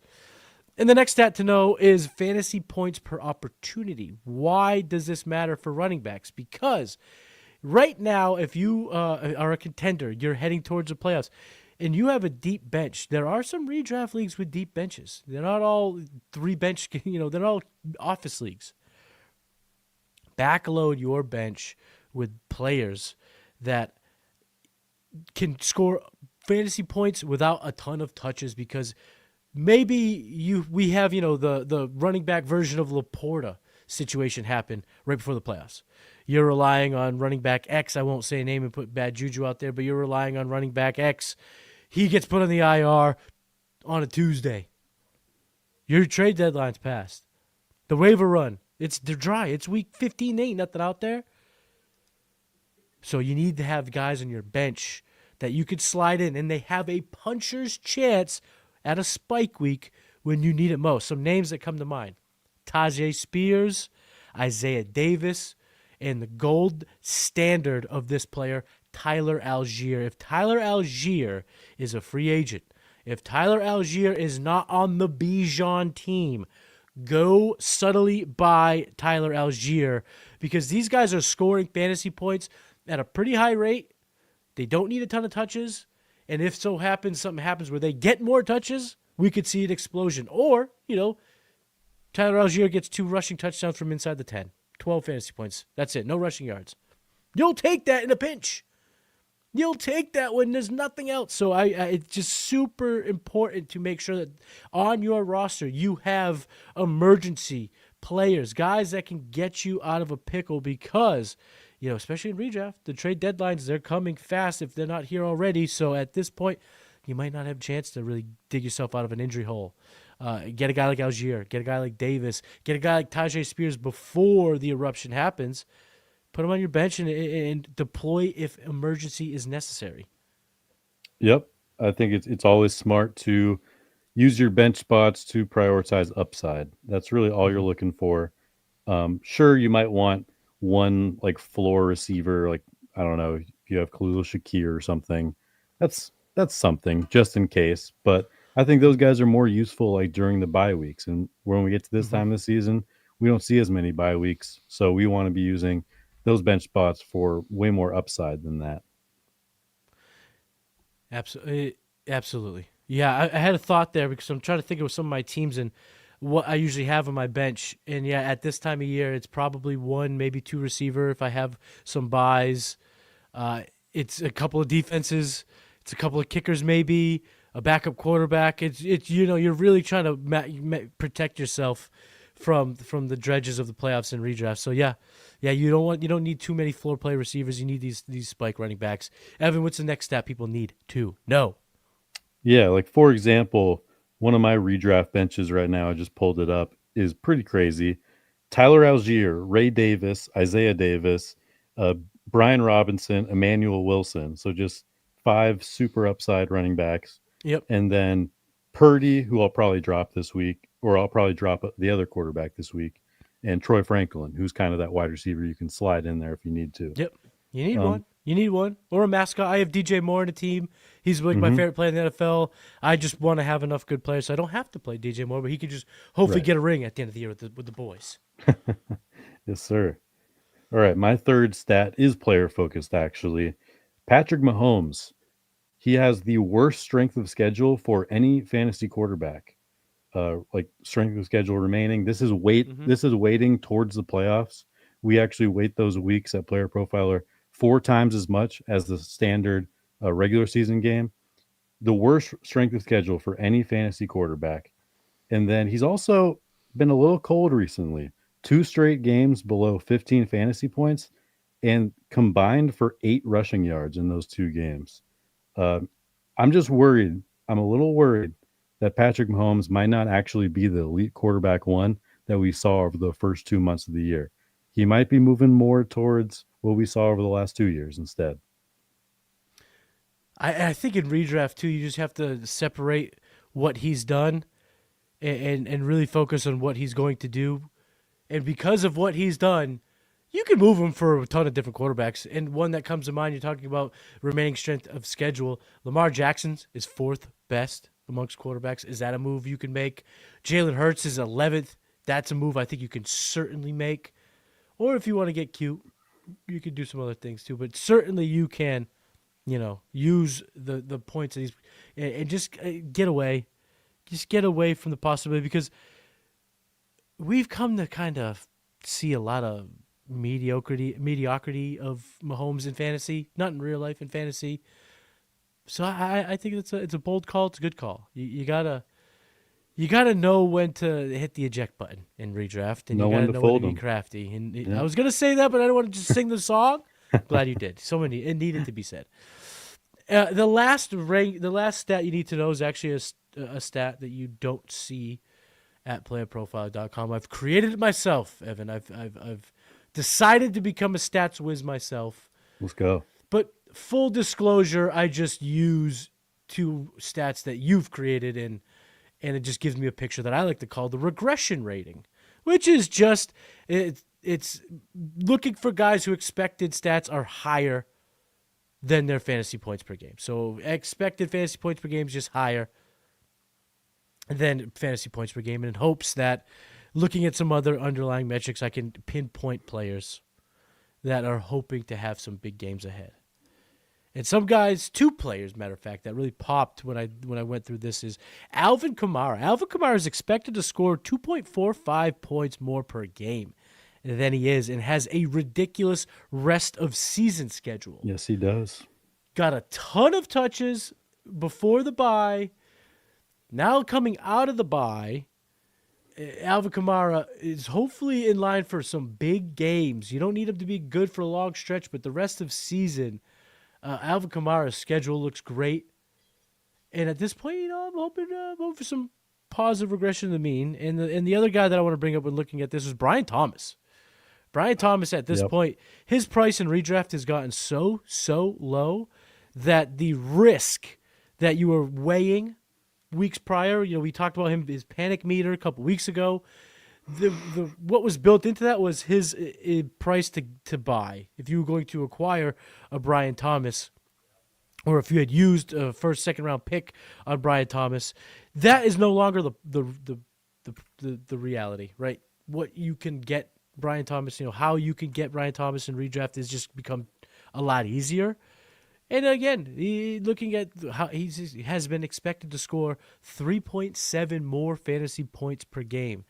And the next stat to know is fantasy points per opportunity. Why does this matter for running backs? Because right now, if you are a contender, you're heading towards the playoffs, and you have a deep bench. There are some redraft leagues with deep benches. They're not all three bench, they're not all office leagues. Backload your bench with players that can score fantasy points without a ton of touches, because maybe we have the running back version of Laporta situation happen right before the playoffs. You're relying on running back X. I won't say a name and put bad juju out there, but you're relying on running back X. He gets put on the IR on a Tuesday. Your trade deadline's passed. The waiver run, they're dry. It's week 15, ain't nothing out there. So you need to have guys on your bench that you could slide in, and they have a puncher's chance at a spike week when you need it most. Some names that come to mind: Tajay Spears, Isaiah Davis, and the gold standard of this player, Tyler Algier. If Tyler Algier is a free agent, if Tyler Algier is not on the Bijan team, go subtly buy Tyler Algier, because these guys are scoring fantasy points at a pretty high rate. They don't need a ton of touches. And if so happens, something happens where they get more touches, we could see an explosion. Or, Tyler Algier gets 2 rushing touchdowns from inside the 10. 12 fantasy points. That's it. No rushing yards. You'll take that in a pinch. You'll take that when there's nothing else. So it's just super important to make sure that on your roster you have emergency players, guys that can get you out of a pickle, because especially in redraft, the trade deadlines, they're coming fast if they're not here already. So at this point, you might not have a chance to really dig yourself out of an injury hole. Get a guy like Algier, get a guy like Davis, get a guy like Tajay Spears before the eruption happens. Put him on your bench and deploy if emergency is necessary. Yep. I think it's always smart to use your bench spots to prioritize upside. That's really all you're looking for. Sure, you might want one like floor receiver, like I don't know, if you have Khalil Shakir or something. That's something just in case. But I think those guys are more useful like during the bye weeks. And when we get to this time of the season, we don't see as many bye weeks. So we want to be using those bench spots for way more upside than that. Absolutely. Yeah, I had a thought there because I'm trying to think of some of my teams and what I usually have on my bench. And yeah, at this time of year, it's probably 1, maybe 2 receiver. If I have some buys, it's a couple of defenses, it's a couple of kickers, maybe a backup quarterback. It's you're really trying to protect yourself from the dredges of the playoffs and redraft. So yeah, you don't need too many floor play receivers. You need these spike running backs. Evan, what's the next stat people need to know? Yeah, like for example, one of my redraft benches right now, I just pulled it up, is pretty crazy. Tyler Algier, Ray Davis, Isaiah Davis, Brian Robinson, Emmanuel Wilson. So just 5 super upside running backs. Yep. And then Purdy, who I'll probably drop this week, or I'll probably drop the other quarterback this week, and Troy Franklin, who's kind of that wide receiver you can slide in there if you need to. Yep. You need one. You need one. Or a mascot. I have DJ Moore in the team. He's like my favorite player in the NFL. I just want to have enough good players, so I don't have to play DJ Moore, but he could just hopefully get a ring at the end of the year with the boys. Yes, sir. All right, my third stat is player-focused, actually. Patrick Mahomes. He has the worst strength of schedule for any fantasy quarterback. Like strength of schedule remaining. This is waiting towards the playoffs. We actually weight those weeks at Player Profiler 4 times as much as the standard regular season game. The worst strength of schedule for any fantasy quarterback. And then he's also been a little cold recently. 2 straight games below 15 fantasy points and combined for 8 rushing yards in those 2 games. I'm just worried. I'm a little worried that Patrick Mahomes might not actually be the elite quarterback 1 that we saw over the first 2 months of the year. He might be moving more towards what we saw over the last 2 years instead. I think in redraft too, you just have to separate what he's done and really focus on what he's going to do. And because of what he's done, you can move him for a ton of different quarterbacks. And one that comes to mind, you're talking about remaining strength of schedule. Lamar Jackson's is 4th best amongst quarterbacks. Is that a move you can make? Jalen Hurts is 11th. That's a move I think you can certainly make. Or if you want to get cute, you could do some other things too. But certainly you can, use the points of these and just get away. Just get away from the possibility, because we've come to kind of see a lot of mediocrity of Mahomes in fantasy, not in real life, in fantasy. So I think it's a bold call. It's a good call. You gotta know when to hit the eject button in redraft, and you gotta know when to be crafty. And I was gonna say that, but I don't want to just sing the song. Glad you did. It needed to be said. The last stat you need to know is actually a stat that you don't see at playerprofiler.com. I've created it myself, Evan. I've decided to become a stats whiz myself. Let's go. But full disclosure, I just use 2 stats that you've created, and it just gives me a picture that I like to call the regression rating, which is just it's looking for guys who expected stats are higher than their fantasy points per game. So expected fantasy points per game is just higher than fantasy points per game, and in hopes that looking at some other underlying metrics, I can pinpoint players that are hoping to have some big games ahead. And some guys, 2 players, matter of fact, that really popped when I went through this is Alvin Kamara. Alvin Kamara is expected to score 2.45 points more per game than he is, and has a ridiculous rest of season schedule. Yes, he does. Got a ton of touches before the bye. Now coming out of the bye, Alvin Kamara is hopefully in line for some big games. You don't need him to be good for a long stretch, but the rest of season, Alvin Kamara's schedule looks great. And at this point, I'm hoping for some positive regression to the mean. And the other guy that I want to bring up when looking at this is Brian Thomas. Brian Thomas at this point, his price in redraft has gotten so low that the risk that you were weighing weeks prior, we talked about his panic meter a couple weeks ago. What was built into that was his price to buy. If you were going to acquire a Brian Thomas, or if you had used a first, second round pick on Brian Thomas, that is no longer the reality, right? What you can get Brian Thomas, how you can get Brian Thomas in redraft has just become a lot easier. And again, looking at how he has been expected to score 3.7 more fantasy points per game.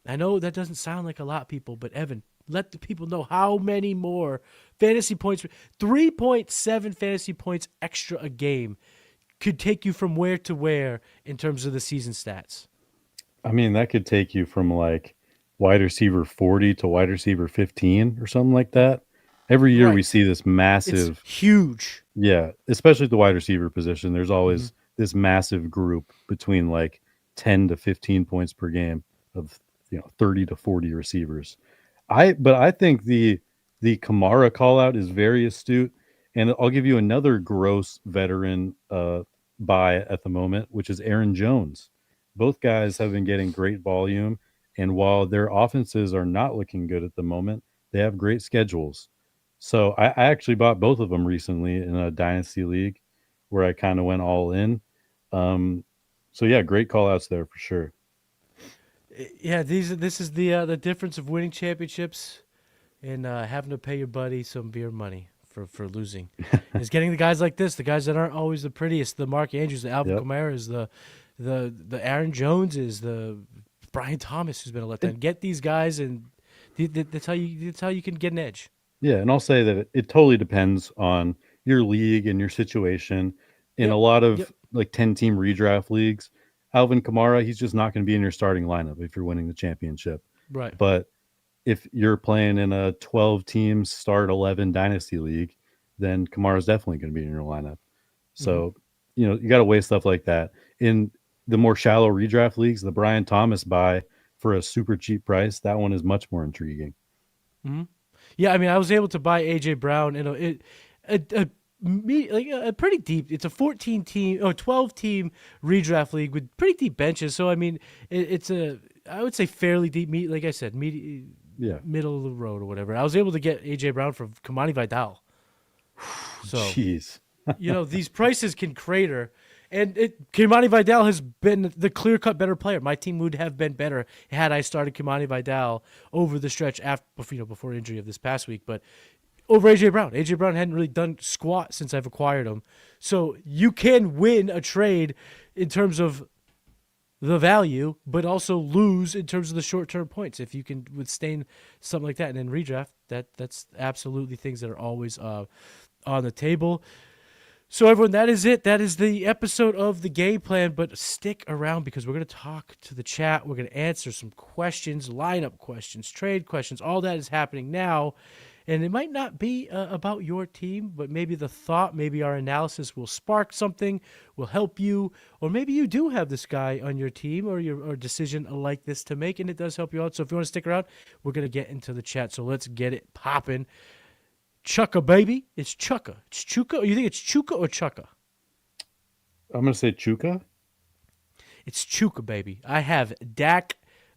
I know that doesn't sound like a lot, people, but Evan, let the people know how many more fantasy points. 3.7 fantasy points extra a game could take you from where to where in terms of the season stats. I mean, that could take you from like wide receiver 40 to wide receiver 15 or something like that. Every year we see this massive. It's huge. Yeah, especially at the wide receiver position. There's always this massive group between like 10 to 15 points per game of 30 to 40 receivers. But I think the Kamara call out is very astute, and I'll give you another gross veteran buy at the moment, which is Aaron Jones. Both guys have been getting great volume, and while their offenses are not looking good at the moment, they have great schedules. So I actually bought both of them recently in a dynasty league where I kind of went all in. So yeah, great call outs there for sure. Yeah, this is the difference of winning championships and having to pay your buddy some beer money for losing. Is getting the guys like this, the guys that aren't always the prettiest, the Mark Andrews, the Alvin Kamara, is the Aaron Jones, is the Brian Thomas, who's been a letdown. Get these guys, and that's how you can get an edge. Yeah, and I'll say that it totally depends on your league and your situation. In a lot of like 10-team redraft leagues, Alvin Kamara, he's just not going to be in your starting lineup if you're winning the championship. Right. But if you're playing in a 12-team start 11 dynasty league, then Kamara's definitely going to be in your lineup. So, you got to weigh stuff like that. In the more shallow redraft leagues, the Brian Thomas buy for a super cheap price, that one is much more intriguing. Mm-hmm. Yeah, I mean, I was able to buy AJ Brown in a pretty deep. It's a 12-team redraft league with pretty deep benches. So I mean, it's I would say fairly deep. Like I said, Yeah. middle of the road or whatever. I was able to get AJ Brown for Kamani Vidal. So Jeez. these prices can crater. And Kimani Vidal has been the clear-cut better player. My team would have been better had I started Kimani Vidal over the stretch before injury of this past week. But over AJ Brown. AJ Brown hadn't really done squat since I've acquired him. So you can win a trade in terms of the value, but also lose in terms of the short-term points if you can withstand something like that. And then redraft, that's absolutely things that are always on the table. So everyone, that is it. That is the episode of the game plan, but stick around because we're going to talk to the chat. We're going to answer some questions, lineup questions, trade questions. All that is happening now. And it might not be about your team, but maybe the thought, maybe our analysis will spark something, will help you, or maybe you do have this guy on your team or a decision like this to make, and it does help you out. So if you want to stick around, we're going to get into the chat. So let's get it popping. Chucka, baby. It's Chucka. It's Chuka. Or you think it's Chuka or Chucka? I'm going to say Chuka. It's Chuka, baby. I have Dak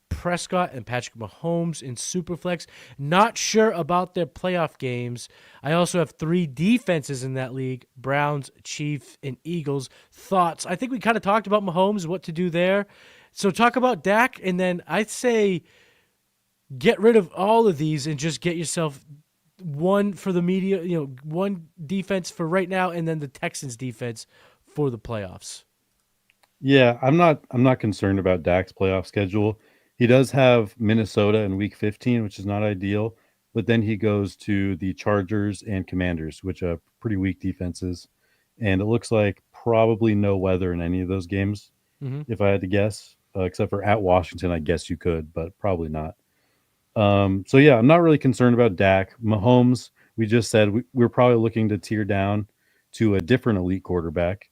Prescott and Patrick Mahomes in Superflex. Not sure about their playoff games. I also have 3 defenses in that league: Browns, Chiefs, and Eagles. Thoughts? I think we kind of talked about Mahomes, what to do there. So talk about Dak, and then I'd say get rid of all of these and just get yourself one for the media, one defense for right now, and then the Texans defense for the playoffs. Yeah, I'm not concerned about Dak's playoff schedule. He does have Minnesota in week 15, which is not ideal, but then he goes to the Chargers and Commanders, which are pretty weak defenses. And it looks like probably no weather in any of those games, if I had to guess, except for at Washington. I guess you could, but probably not. So yeah, I'm not really concerned about Dak. Mahomes, we just said we're probably looking to tear down to a different elite quarterback.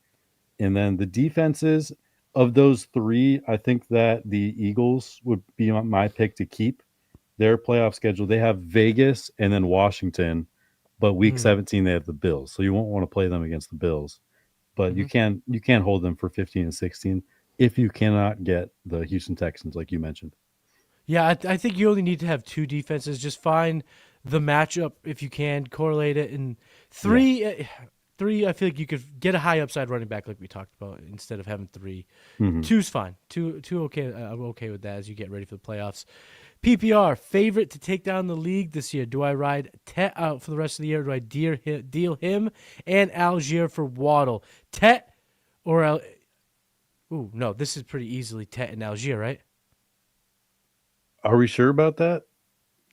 And then the defenses of those 3, I think that the Eagles would be my pick to keep their playoff schedule. They have Vegas and then Washington, but week 17 they have the Bills. So you won't want to play them against the Bills. But you can't hold them for 15 and 16 if you cannot get the Houston Texans like you mentioned. Yeah, I think you only need to have 2 defenses. Just find the matchup if you can, correlate it. And 3, I feel like you could get a high upside running back like we talked about instead of having 3. 2's fine. 2 okay. I'm okay with that as you get ready for the playoffs. PPR, favorite to take down the league this year. Do I ride Tet out for the rest of the year? Or do I deal him and Algier for Waddle? Tet or Ooh, no, this is pretty easily Tet and Algier, right? Are we sure about that?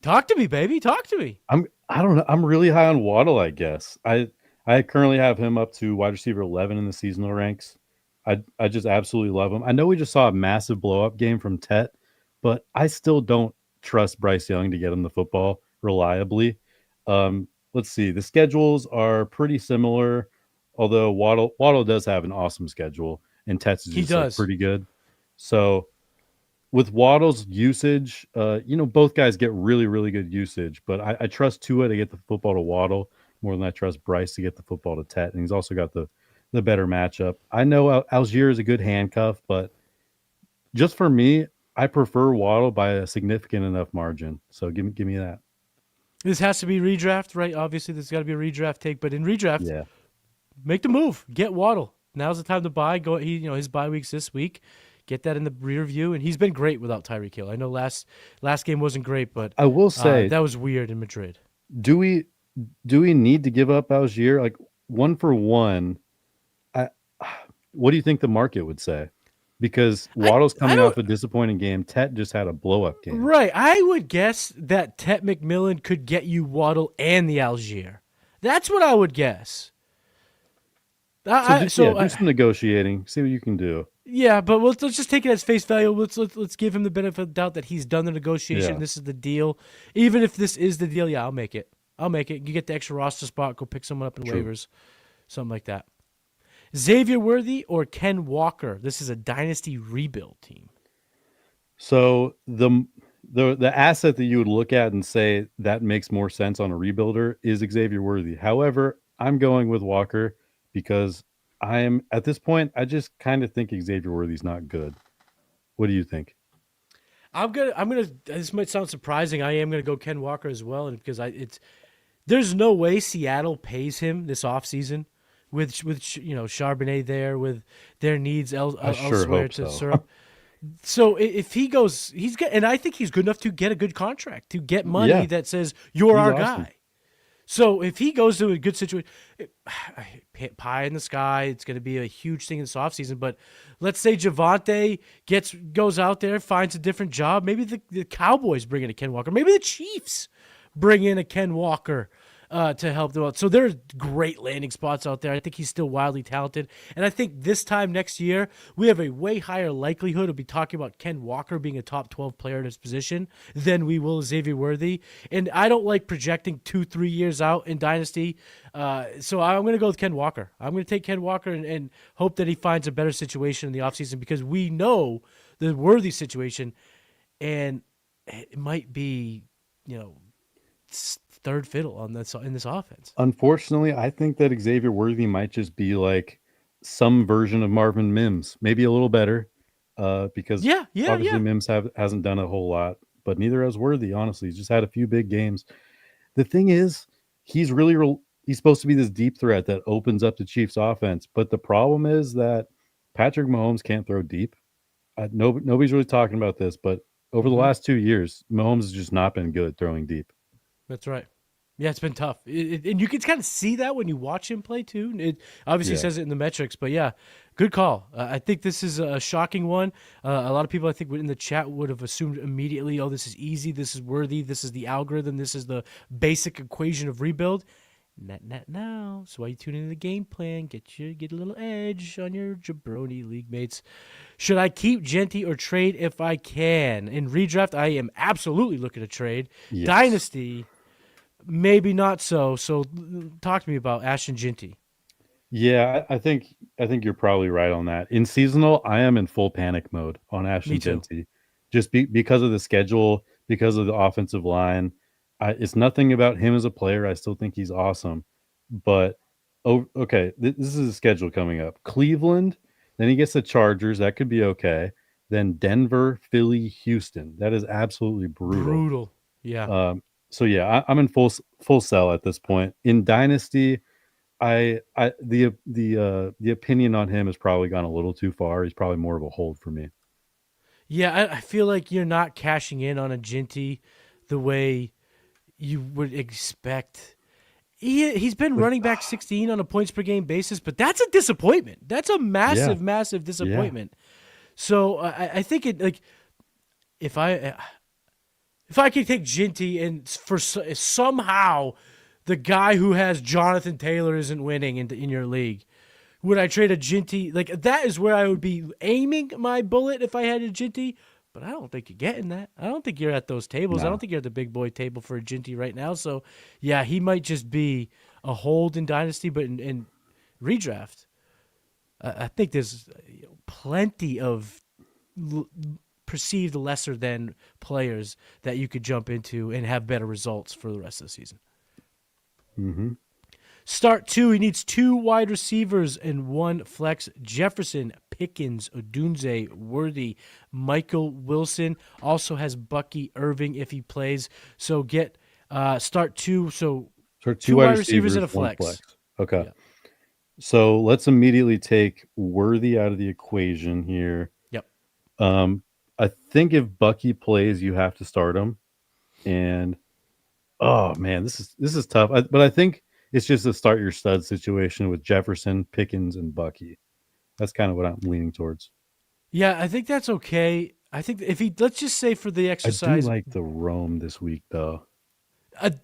Talk to me, baby. Talk to me. I don't know. I'm really high on Waddle, I guess. I currently have him up to wide receiver 11 in the seasonal ranks. I just absolutely love him. I know we just saw a massive blow-up game from Tet, but I still don't trust Bryce Young to get him the football reliably. Let's see. The schedules are pretty similar, although Waddle does have an awesome schedule, and Tet's is just like, pretty good. So with Waddle's usage, both guys get really, really good usage, but I trust Tua to get the football to Waddle more than I trust Bryce to get the football to Tet, and he's also got the better matchup. I know Algier is a good handcuff, but just for me, I prefer Waddle by a significant enough margin. So give me that. This has to be redraft, right? Obviously, there's got to be a redraft take, but in redraft, make the move. Get Waddle. Now's the time to buy. Go. His bye week's this week. Get that in the rear view, and he's been great without Tyreek Hill. I know last game wasn't great, but I will say that was weird in Madrid. Do we need to give up Algier like 1 for 1? What do you think the market would say? Because Waddle's coming off a disappointing game. Tet just had a blow-up game. Right. I would guess that Tet McMillan could get you Waddle and the Algier. That's what I would guess. Do some negotiating. See what you can do. Yeah, but let's just take it as face value. Let's give him the benefit of the doubt that he's done the negotiation. Yeah. This is the deal. Even if this is the deal, I'll make it. You get the extra roster spot. Go pick someone up in waivers. Something like that. Xavier Worthy or Ken Walker? This is a dynasty rebuild team. So the asset that you would look at and say that makes more sense on a rebuilder is Xavier Worthy. However, I'm going with Walker because I am at this point. I just kind of think Xavier Worthy's not good. What do you think? This might sound surprising. I am gonna go Ken Walker as well, and because there's no way Seattle pays him this offseason with Charbonnet there with their needs I sure elsewhere hope to so. serve. So if he goes, and I think he's good enough to get a good contract, to get money Yeah. that says you're He's our awesome. guy. So if he goes to a good situation, pie in the sky, it's going to be a huge thing in this offseason. But let's say Javonte goes out there, finds a different job. Maybe the Cowboys bring in a Ken Walker. Maybe the Chiefs bring in a Ken Walker to help them out. So there's great landing spots out there. I think he's still wildly talented. And I think this time next year, we have a way higher likelihood of be talking about Ken Walker being a top 12 player in his position than we will Xavier Worthy. And I don't like projecting 2-3 years out in Dynasty. So I'm going to go with Ken Walker. I'm going to take Ken Walker and hope that he finds a better situation in the offseason because we know the Worthy situation, and it might be, third fiddle in this offense. Unfortunately, I think that Xavier Worthy might just be like some version of Marvin Mims, maybe a little better, because obviously Mims hasn't done a whole lot, but neither has Worthy. Honestly, he's just had a few big games. The thing is, he's supposed to be this deep threat that opens up the Chiefs' offense, but the problem is that Patrick Mahomes can't throw deep. Nobody's really talking about this, but over the last 2 years, Mahomes has just not been good throwing deep. That's right. Yeah, it's been tough. And you can kind of see that when you watch him play, too. It obviously says it in the metrics, but yeah, good call. I think this is a shocking one. A lot of people, I think, in the chat would have assumed immediately, oh, this is easy, this is Worthy, this is the algorithm, this is the basic equation of rebuild. Not now. So why you tune into the game plan, get a little edge on your jabroni league mates. Should I keep Genty or trade if I can? In redraft, I am absolutely looking to trade. Yes. Dynasty, maybe not so. So talk to me about Ashton Genty. Yeah, I think you're probably right on that. In seasonal, I am in full panic mode on Ashton Genty, just because of the schedule, because of the offensive line. It's nothing about him as a player. I still think he's awesome, but okay, this is a schedule coming up. Cleveland, then he gets the Chargers. That could be okay. Then Denver, Philly, Houston. That is absolutely brutal. Yeah. So yeah, I'm in full sell at this point. In Dynasty, the opinion on him has probably gone a little too far. He's probably more of a hold for me. Yeah, I feel like you're not cashing in on a Genty the way you would expect. He's been running back 16 on a points per game basis, but that's a disappointment. That's a massive disappointment. Yeah. So I think if I could take Genty and for somehow the guy who has Jonathan Taylor isn't winning in your league, would I trade a Genty? Like that is where I would be aiming my bullet if I had a Genty. But I don't think you're getting that. I don't think you're at those tables. No. I don't think you're at the big boy table for a Genty right now. So, yeah, he might just be a hold in Dynasty, but in redraft, I think there's plenty of perceived lesser than players that you could jump into and have better results for the rest of the season. Mm-hmm. Start 2. He needs 2 wide receivers and 1 flex. Jefferson, Pickens, Odunze, Worthy, Michael Wilson. Also has Bucky, Irving if he plays. So get start 2. So two wide receivers and a flex. Okay. Yeah. So let's immediately take Worthy out of the equation here. Yep. I think if Bucky plays, you have to start him. And oh man, this is tough. But I think it's just a start your stud situation with Jefferson, Pickens, and Bucky. That's kind of what I'm leaning towards. Yeah, I think that's okay. I think if let's just say for the exercise. I do like the Rome this week, though.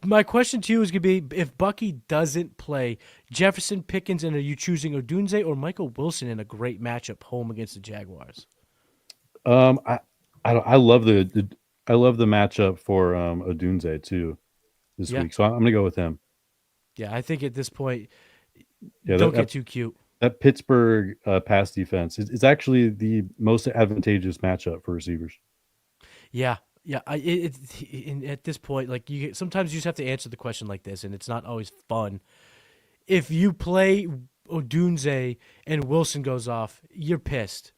My question to you is going to be, if Bucky doesn't play, Jefferson, Pickens, and are you choosing Odunze or Michael Wilson in a great matchup home against the Jaguars? I love the matchup for Odunze too this week, so I'm going to go with him. Yeah, I think at this point, don't get too cute. That Pittsburgh pass defense is actually the most advantageous matchup for receivers. Yeah. Yeah, at this point, like sometimes you just have to answer the question like this, and it's not always fun. If you play Odunze and Wilson goes off, you're pissed.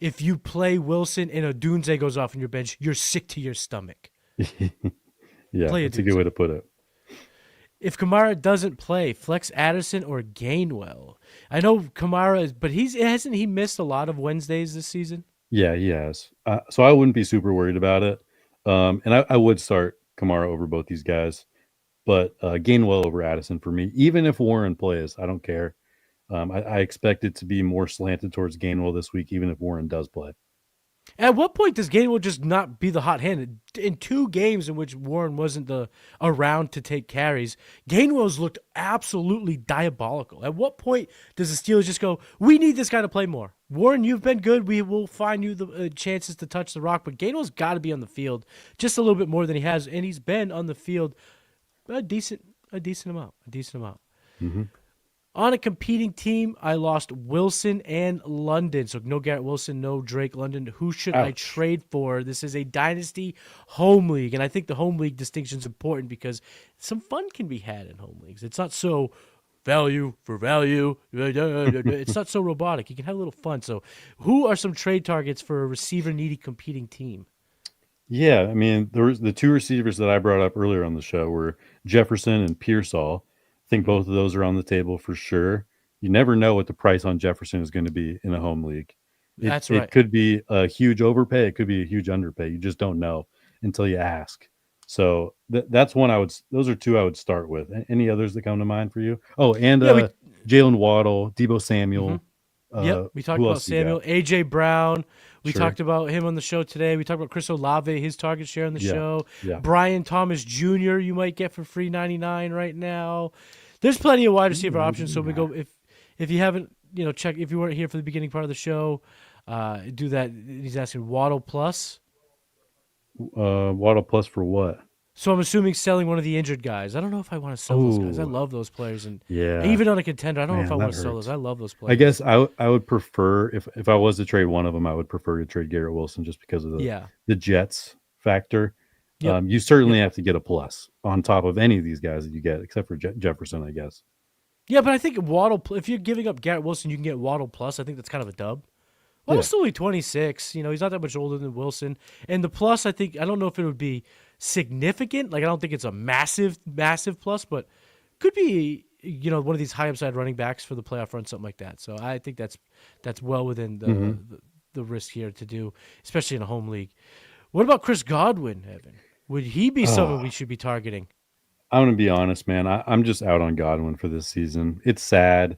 if you play Wilson and a Dunze goes off on your bench, you're sick to your stomach. Yeah, Play that's a good way to put it. If Kamara doesn't play, flex Addison or Gainwell. I know Kamara is, but hasn't he missed a lot of Wednesdays this season? Yeah, he has. So I wouldn't be super worried about it. And I would start Kamara over both these guys, but Gainwell over Addison for me. Even if Warren plays, I don't care. I expect it to be more slanted towards Gainwell this week, even if Warren does play. At what point does Gainwell just not be the hot hand? In 2 games in which Warren wasn't around to take carries, Gainwell's looked absolutely diabolical. At what point does the Steelers just go, we need this guy to play more? Warren, you've been good. We will find you the chances to touch the rock, but Gainwell's got to be on the field just a little bit more than he has, and he's been on the field a decent amount. Mm-hmm. On a competing team, I lost Wilson and London. So no Garrett Wilson, no Drake London. Who should I trade for? This is a dynasty home league, and I think the home league distinction is important because some fun can be had in home leagues. It's not so value for value. It's not so robotic. You can have a little fun. So who are some trade targets for a receiver-needy competing team? Yeah, I mean, there was the 2 receivers that I brought up earlier on the show were Jefferson and Pearsall. I think both of those are on the table for sure. You never know what the price on Jefferson is going to be in a home league. That's right. It could be a huge overpay. It could be a huge underpay. You just don't know until you ask. So that's one those are 2 I would start with. Any others that come to mind for you? Oh, and Jalen Waddle, Debo Samuel. Mm-hmm. We talked about Samuel, AJ Brown. We talked about him on the show today. We talked about Chris Olave, his target share on the show. Yeah. Brian Thomas Jr. you might get for free 99 right now. There's plenty of wide receiver options. So we go if you haven't check if you weren't here for the beginning part of the show, do that. He's asking Waddle plus. Waddle plus for what? So I'm assuming selling one of the injured guys. I don't know if I want to sell those guys. I love those players, and even on a contender, I don't know if I want to sell those. I love those players. I guess I would prefer if I was to trade one of them, I would prefer to trade Garrett Wilson just because of the Jets factor. Yep. You certainly have to get a plus on top of any of these guys that you get, except for Jefferson, I guess. Yeah, but I think Waddle. If you're giving up Garrett Wilson, you can get Waddle plus. I think that's kind of a dub. Waddle's still only 26. He's not that much older than Wilson, and the plus. I don't know if it would be significant. Like I don't think it's a massive plus, but could be one of these high upside running backs for the playoff run, something like that. So I think that's well within the risk here to do, especially in a home league. What about Chris Godwin, Evan? Would he be someone we should be targeting? I'm gonna be honest, man. I'm just out on Godwin for this season. It's sad.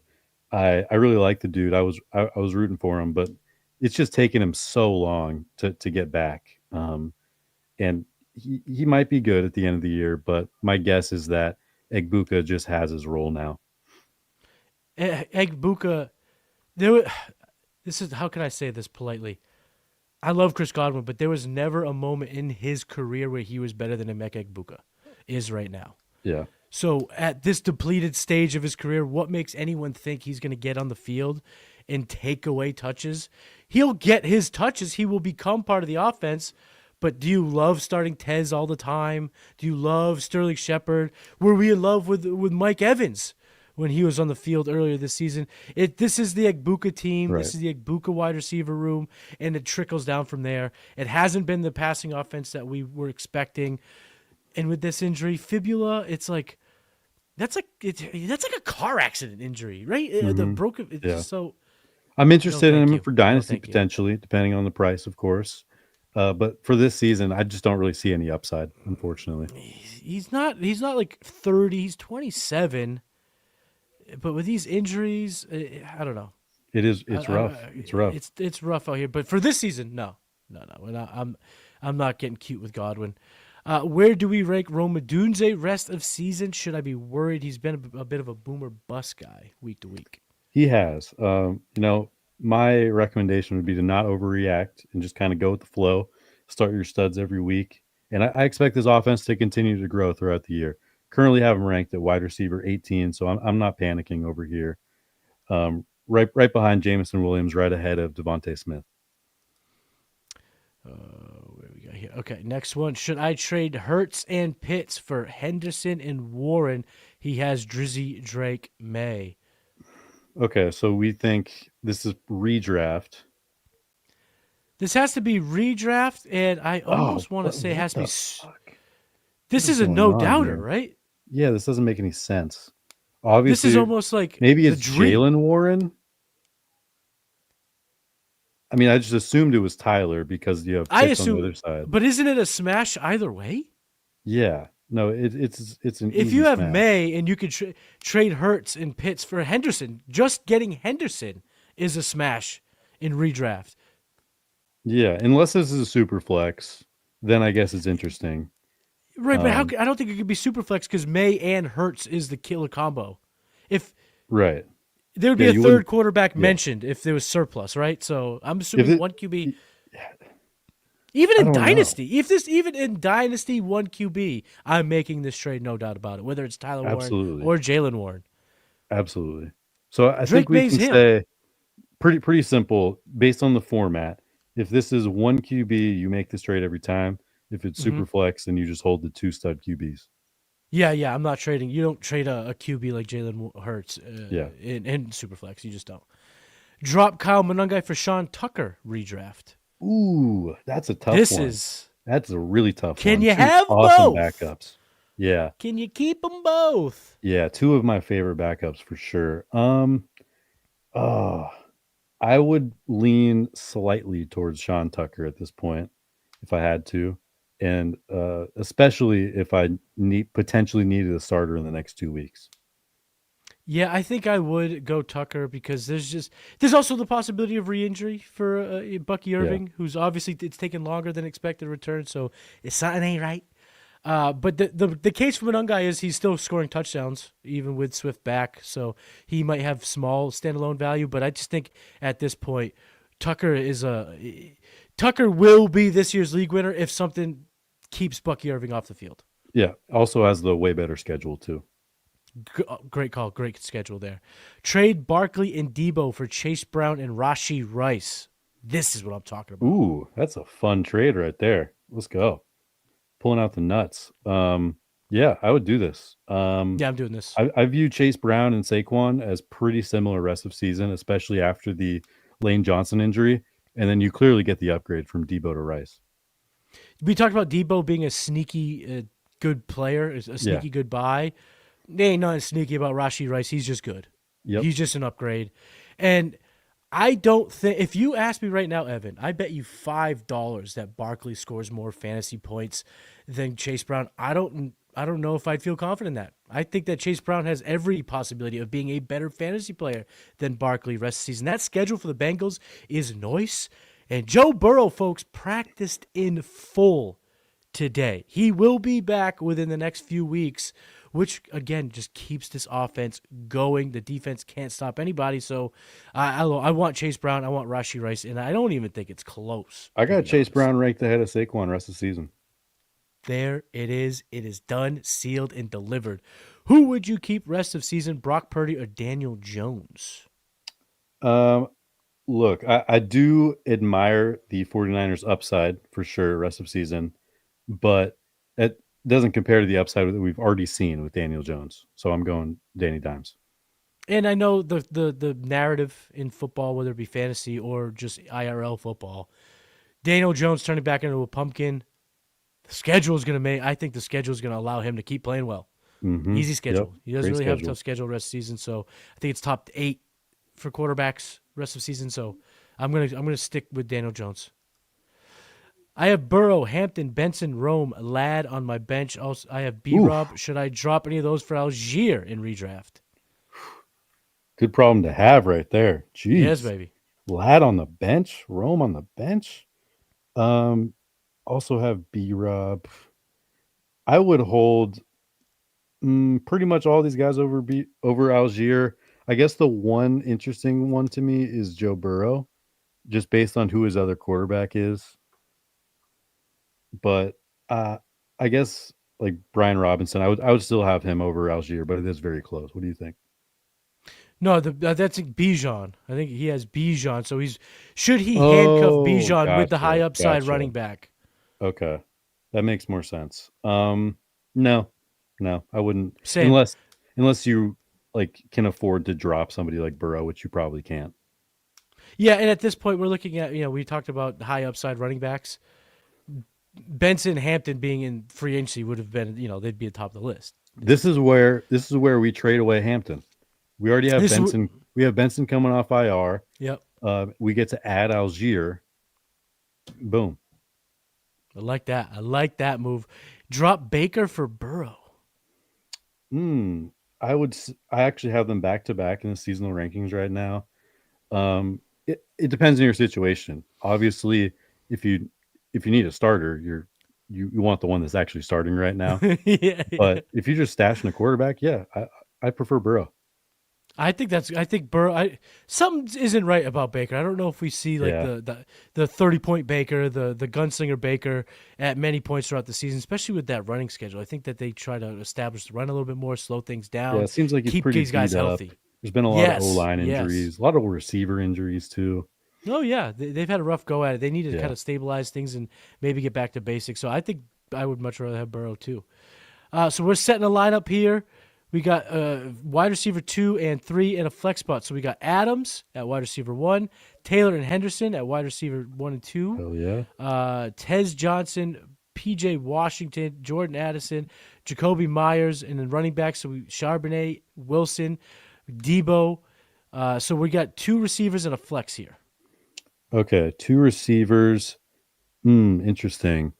I really like the dude. I was rooting for him, but it's just taken him so long to get back. And he might be good at the end of the year, but my guess is that Egbuka just has his role now. Egbuka, this is, how can I say this politely? I love Chris Godwin, but there was never a moment in his career where he was better than Emeka Egbuka is right now. Yeah. So at this depleted stage of his career, what makes anyone think he's going to get on the field and take away touches? He'll get his touches. He will become part of the offense. But do you love starting Tez all the time? Do you love Sterling Shepard? Were we in love with Mike Evans when he was on the field earlier this season? This is the Egbuka team. Right. This is the Egbuka wide receiver room, and it trickles down from there. It hasn't been the passing offense that we were expecting. And with this injury, fibula, it's like that's like a car accident injury, right? Mm-hmm. The broken. It's just so. I'm interested in him for dynasty potentially, depending on the price, of course. But for this season, I just don't really see any upside, unfortunately. He's not like 30. He's 27. But with these injuries, I don't know. It's rough. It's rough. It's rough out here. But for this season, no. We're not, I'm not getting cute with Godwin. Where do we rank Rome Odunze rest of season? Should I be worried? He's been a bit of a boomer bust guy week to week. He has. My recommendation would be to not overreact and just kind of go with the flow. Start your studs every week. And I expect this offense to continue to grow throughout the year. Currently have him ranked at wide receiver 18, so I'm not panicking over here. Right behind Jameson Williams, right ahead of Devontae Smith. Where we got here? Okay, next one. Should I trade Hurts and Pitts for Henderson and Warren? He has Drizzy, Drake, May. Okay, so we think this is redraft. This has to be redraft, and I almost want to say it has to be. Fuck? This What is is a going no on doubter, here? right? Yeah, this doesn't make any sense. This is Obviously, almost like maybe the it's dream. Jalen Warren. I mean, I just assumed it was Tyler because you have I Pitts on the assume, other side. but isn't it a smash either way? Yeah, no, it's an If easy you have smash. May and you could trade Hurts and Pitts for Henderson, just getting Henderson is a smash in redraft. Yeah, unless this is a super flex, then I guess it's interesting. Right, but I don't think it could be super flex because May and Hurts is the killer combo. If Right. there would be Yeah, a you third wouldn't. quarterback Yeah. mentioned if there was surplus, right? So I'm If assuming it, one QB. Even I in don't know. Dynasty, even in Dynasty one QB, I'm making this trade, no doubt about it. Whether it's Tyler Warren Absolutely. or Jalen Warren, Absolutely. So I think Drake we May's can him. say pretty simple based on the format. If this is one QB, you make this trade every time. If it's super flex, then you just hold the 2 stud QBs. Yeah, I'm not trading. You don't trade a QB like Jalen Hurts Yeah. in Superflex. You just don't. Drop Kyle Monangai for Sean Tucker redraft. Ooh, that's a tough This one. is. That's a really tough Can one. you 2 have awesome both? backups. Yeah. Can you keep them both? Yeah, 2 of my favorite backups for sure. Oh, I would lean slightly towards Sean Tucker at this point if I had to, and especially if I potentially needed a starter in the next 2 weeks. Yeah, I think I would go Tucker because there's also the possibility of re-injury for Bucky Irving, who's obviously it's taken longer than expected to return, so it's something ain't right. But the case for Monangai is he's still scoring touchdowns even with Swift back, so he might have small standalone value. But I just think at this point, Tucker will be this year's league winner if something keeps Bucky Irving off the field. Yeah, also has the way better schedule too. Great call, great schedule there. Trade Barkley and Debo for Chase Brown and Rashee Rice. This is what I'm talking about. Ooh, that's a fun trade right there. Let's go. Pulling out the nuts. Yeah, I would do this. Yeah, I'm doing this. I view Chase Brown and Saquon as pretty similar rest of season, especially after the Lane Johnson injury. And then you clearly get the upgrade from Debo to Rice. We talked about Debo being a sneaky good player, a sneaky good buy. There ain't nothing sneaky about Rashee Rice. He's just good. Yep. He's just an upgrade. And I don't think, if you ask me right now, Evan, I bet you $5 that Barkley scores more fantasy points than Chase Brown. I don't know if I'd feel confident in that. I think that Chase Brown has every possibility of being a better fantasy player than Barkley rest of the season. That schedule for the Bengals is nice. And Joe Burrow, folks, practiced in full today. He will be back within the next few weeks, which, again, just keeps this offense going. The defense can't stop anybody. So I want Chase Brown. I want Rashee Rice. And I don't even think it's close. I got Chase Brown ranked ahead of Saquon rest of the season. There it is. It is done, sealed, and delivered. Who would you keep rest of season, Brock Purdy or Daniel Jones? Look, I do admire the 49ers upside for sure rest of season, but it doesn't compare to the upside that we've already seen with Daniel Jones. So I'm going Danny Dimes. And I know the narrative in football, whether it be fantasy or just IRL football, Daniel Jones turning back into a pumpkin. The schedule is going to I think the schedule is going to allow him to keep playing well. Mm-hmm. Easy schedule. Yep. He doesn't Great really have a schedule. tough schedule rest of season, so I think it's top 8 for quarterbacks rest of season. So I'm gonna stick with Daniel Jones. I have Burrow, Hampton, Benson, Rome, Ladd on my bench. Also, I have B-Rob. Should I drop any of those for Algier in redraft? Good problem to have right there. Jeez. Yes, baby. Ladd on the bench, Rome on the bench. Also have B-Rob. I would hold pretty much all these guys over Algier. I guess the one interesting one to me is Joe Burrow, just based on who his other quarterback is. But I guess like Brian Robinson, I would still have him over Algier, but it is very close. What do you think? No, that's Bijan. I think he has Bijan. So should he handcuff Bijan with the high upside running back? Okay, that makes more sense. No, I wouldn't. Same. Unless you like can afford to drop somebody like Burrow, which you probably can't. Yeah, and at this point, we're looking at, we talked about high upside running backs. Benson, Hampton being in free agency would have been, they'd be at the top of the list. This is where we trade away Hampton. We already have This is Benson. We have Benson coming off IR. Yep. We get to add Algier. Boom. I like that. I like that move. Drop Baker for Burrow. I actually have them back to back in the seasonal rankings right now. It depends on your situation. Obviously, if you need a starter, you want the one that's actually starting right now. Yeah. But if you're just stashing a quarterback, I prefer Burrow. I think Burrow. Something isn't right about Baker. I don't know if we see like the 30-point Baker, the gunslinger Baker at many points throughout the season, especially with that running schedule. I think that they try to establish the run a little bit more, slow things down. Yeah, it seems like he's keep pretty these guys beat up. healthy. There's been a lot of O-line injuries, a lot of receiver injuries too. Oh yeah, they've had a rough go at it. They need to kind of stabilize things and maybe get back to basics. So I think I would much rather have Burrow too. So we're setting a lineup here. We got wide receiver 2 and 3 in a flex spot. So we got Adams at wide receiver 1, Taylor and Henderson at wide receiver 1 and 2. Hell yeah. Tez Johnson, PJ Washington, Jordan Addison, Jacoby Myers, and then running back. So Charbonnet, Wilson, Debo. So we got 2 receivers and a flex here. Okay, 2 receivers. Interesting.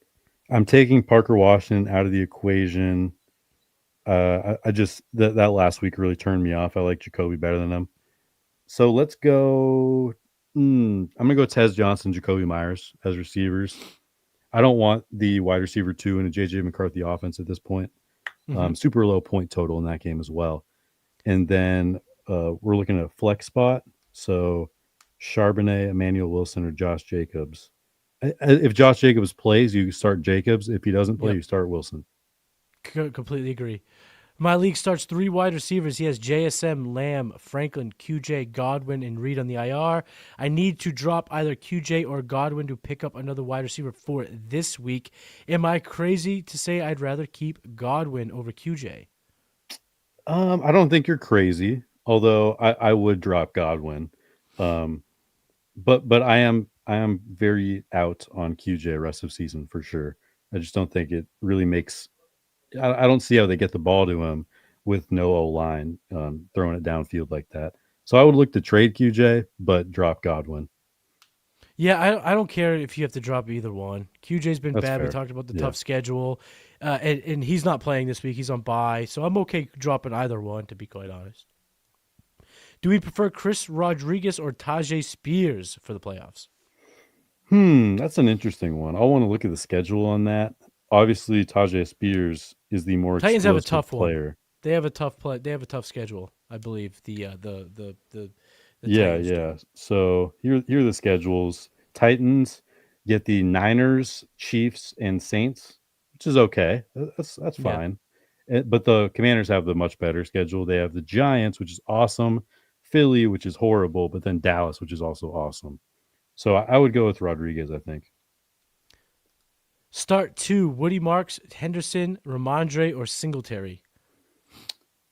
I'm taking Parker Washington out of the equation. I just that last week really turned me off. I like Jacoby better than him. So let's go. I'm gonna go Tez Johnson, Jacoby Myers as receivers. I don't want the wide receiver 2 in a JJ McCarthy offense at this point. Super low point total in that game as well. And then we're looking at a flex spot. So Charbonnet, Emmanuel Wilson, or Josh Jacobs. If Josh Jacobs plays, you start Jacobs. If he doesn't play, you start Wilson. Completely agree. My league starts 3 wide receivers. He has JSM, Lamb, Franklin, QJ, Godwin, and Reed on the IR. I need to drop either QJ or Godwin to pick up another wide receiver for this week. Am I crazy to say I'd rather keep Godwin over QJ? I don't think you're crazy, although I would drop Godwin. But I am very out on QJ rest of season for sure. I just don't think it really makes. I don't see how they get the ball to him with no O-line throwing it downfield like that. So I would look to trade QJ, but drop Godwin. Yeah, I don't care if you have to drop either one. QJ's been bad. Fair. We talked about the tough schedule, and he's not playing this week. He's on bye, so I'm okay dropping either one, to be quite honest. Do we prefer Chris Rodriguez or Tajay Spears for the playoffs? That's an interesting one. I'll want to look at the schedule on that. Obviously, Tajay Spears is the more Titans have a tough player. One. They have a tough play. They have a tough schedule, I believe. The yeah. So here are the schedules. Titans get the Niners, Chiefs, and Saints, which is okay. That's fine. But the Commanders have the much better schedule. They have the Giants, which is awesome, Philly, which is horrible, but then Dallas, which is also awesome. So I would go with Rodriguez, I think. Start 2, Woody Marks, Henderson, Ramondre, or Singletary?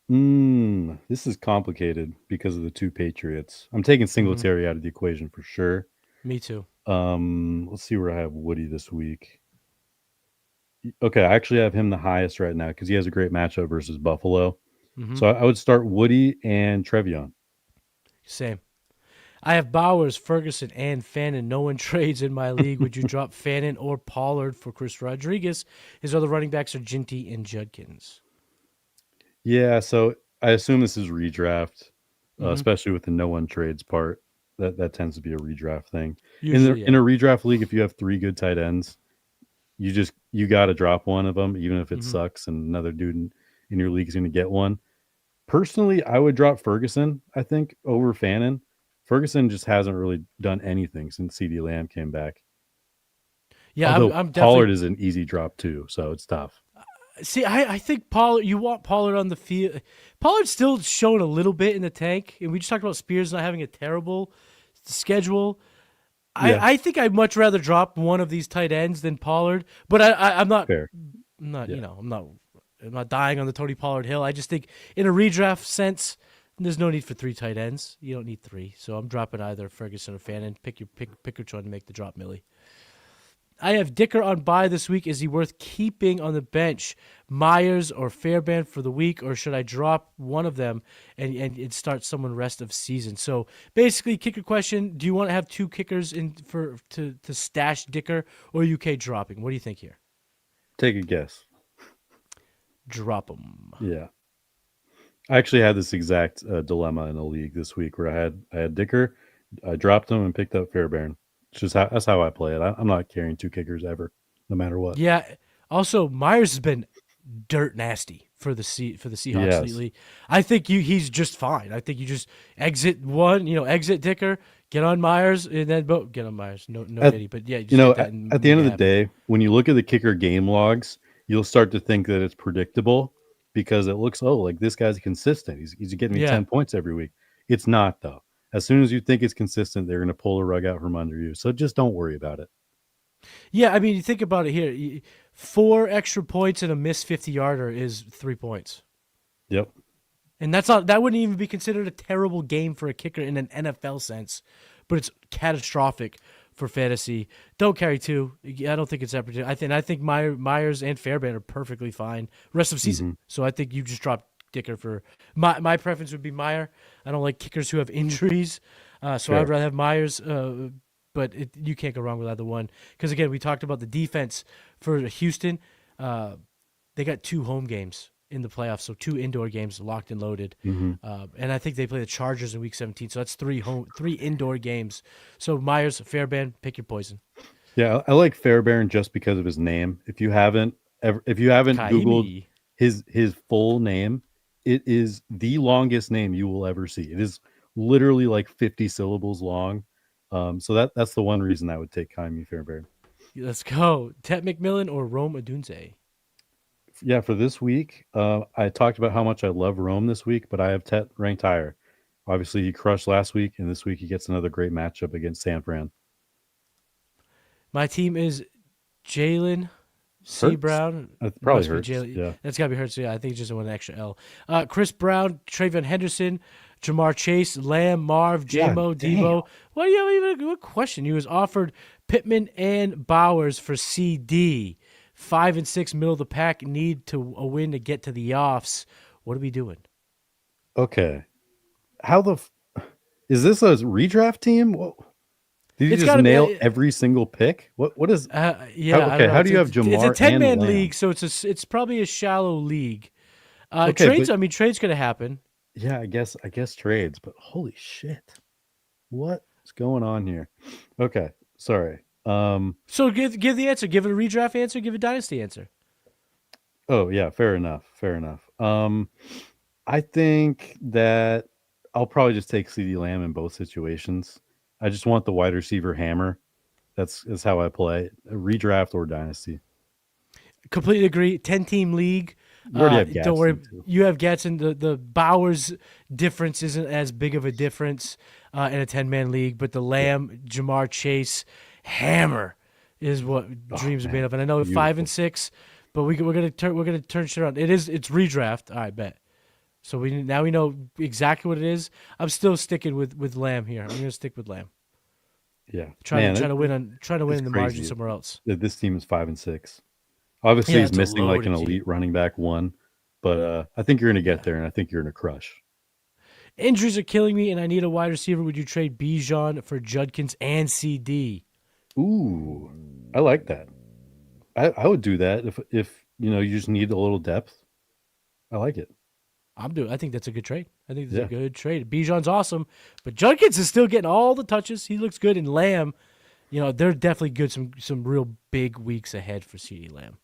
This is complicated because of the 2 Patriots. I'm taking Singletary out of the equation for sure. Me too. Let's see where I have Woody this week. Okay, I actually have him the highest right now because he has a great matchup versus Buffalo. So I would start Woody and Trevion. Same. I have Bowers, Ferguson, and Fannin. No one trades in my league. Would you drop Fannin or Pollard for Chris Rodriguez? His other running backs are Ginty and Judkins. Yeah, so I assume this is redraft, especially with the no one trades part. That tends to be a redraft thing. Usually, in a redraft league, if you have 3 good tight ends, you got to drop one of them, even if it sucks, and another dude in your league is going to get one. Personally, I would drop Ferguson, I think, over Fannin. Ferguson just hasn't really done anything since CeeDee Lamb came back. Yeah, although I'm Pollard is an easy drop too, so it's tough. See, I think Pollard. You want Pollard on the field. Pollard's still showing a little bit in the tank, and we just talked about Spears not having a terrible schedule. Yeah. I think I'd much rather drop one of these tight ends than Pollard. But I'm not. Fair. I'm not. I'm not dying on the Tony Pollard hill. I just think in a redraft sense, There's no need for 3 tight ends. You don't need 3. So I'm dropping either Ferguson or Fannin. Pick which one to make the drop, Millie. I have Dicker on bye this week. Is he worth keeping on the bench? Myers or Fairbairn for the week, or should I drop one of them and start someone rest of season? So basically, kicker question: do you want to have 2 kickers in to stash Dicker, or are you okay dropping? What do you think here? Take a guess. Drop them. Yeah. I actually had this exact dilemma in a league this week where I had Dicker, I dropped him and picked up Fairbairn. That's how I play it. I'm not carrying 2 kickers ever, no matter what. Yeah. Also, Myers has been dirt nasty for the Seahawks lately. I think he's just fine. I think you just exit Dicker, get on Myers, and then get on Myers. No pity, but yeah, at the end of the day, when you look at the kicker game logs, you'll start to think that it's predictable because it looks like this guy's consistent. He's getting me 10 points every week. It's not though. As soon as you think it's consistent, they're going to pull the rug out from under you. So just don't worry about it. Yeah, I mean, you think about it here. 4 extra points and a missed 50-yarder is 3 points. Yep. And that wouldn't even be considered a terrible game for a kicker in an NFL sense, but it's catastrophic for fantasy. Don't carry 2. I don't think it's that particular. I think Myers and Fairbairn are perfectly fine rest of season. Mm-hmm. So I think you just drop Dicker for my preference would be Meyer. I don't like kickers who have injuries, so I'd rather have Myers. But you can't go wrong with either one because again, we talked about the defense for Houston. They got 2 home games in the playoffs, so 2 indoor games locked and loaded. Mm-hmm. And I think they play the Chargers in Week 17, so that's 3 indoor games. So Myers, Fairbairn, pick your poison. Yeah, I like Fairbairn just because of his name. If you haven't Googled his full name, it is the longest name you will ever see. It is literally like 50 syllables long. So that's the one reason I would take Kaimi Fairbairn. Let's go. Tet McMillan or Rome Odunze? Yeah, for this week, I talked about how much I love Rome this week, but I have Tet ranked higher. Obviously, he crushed last week, and this week he gets another great matchup against San Fran. My team is Jalen C. Brown. That probably hurts. Yeah. That's got to be Hurts. Yeah, I think he just won an extra L. Chris Brown, Travion Henderson, Jamar Chase, Lamb, Marv, J-Mo, Devo. What question? He was offered Pittman and Bowers for CD. 5 and 6, middle of the pack, need a win to get to the offs. What are we doing? Okay. Is this a redraft team? What? Did you just nail every single pick? What is? Yeah. How do you have Jamar? It's a 10-man league, so it's probably a shallow league. Trades. I mean, trades going to happen. Yeah, I guess trades. But holy shit, what's going on here? Okay, sorry. So give the answer. Give it a redraft answer. Give a dynasty answer. Oh yeah, fair enough. I think that I'll probably just take CeeDee Lamb in both situations. I just want the wide receiver hammer. That's how I play. A redraft or dynasty. Completely agree. 10-team league. Don't worry. You have Gatson. The Bowers difference isn't as big of a difference in a 10-man league, but the Lamb, Jamar Chase hammer is what dreams are made of. And I know 5 and 6, but we're gonna turn shit around. It's redraft. I bet. So we know exactly what it is. I'm still sticking with Lamb here. I'm going to stick with Lamb. Yeah, trying to win in the margin somewhere else. This team is 5 and 6. Obviously, he's missing like an elite running back one, but I think you're going to get there, and I think you're going to crush. Injuries are killing me, and I need a wide receiver. Would you trade Bijan for Judkins and CD? Ooh, I like that. I would do that if you just need a little depth. I like it. I think that's a good trade. I think that's a good trade. Bijan's awesome, but Judkins is still getting all the touches. He looks good. And Lamb, they're definitely good. Some real big weeks ahead for CeeDee Lamb.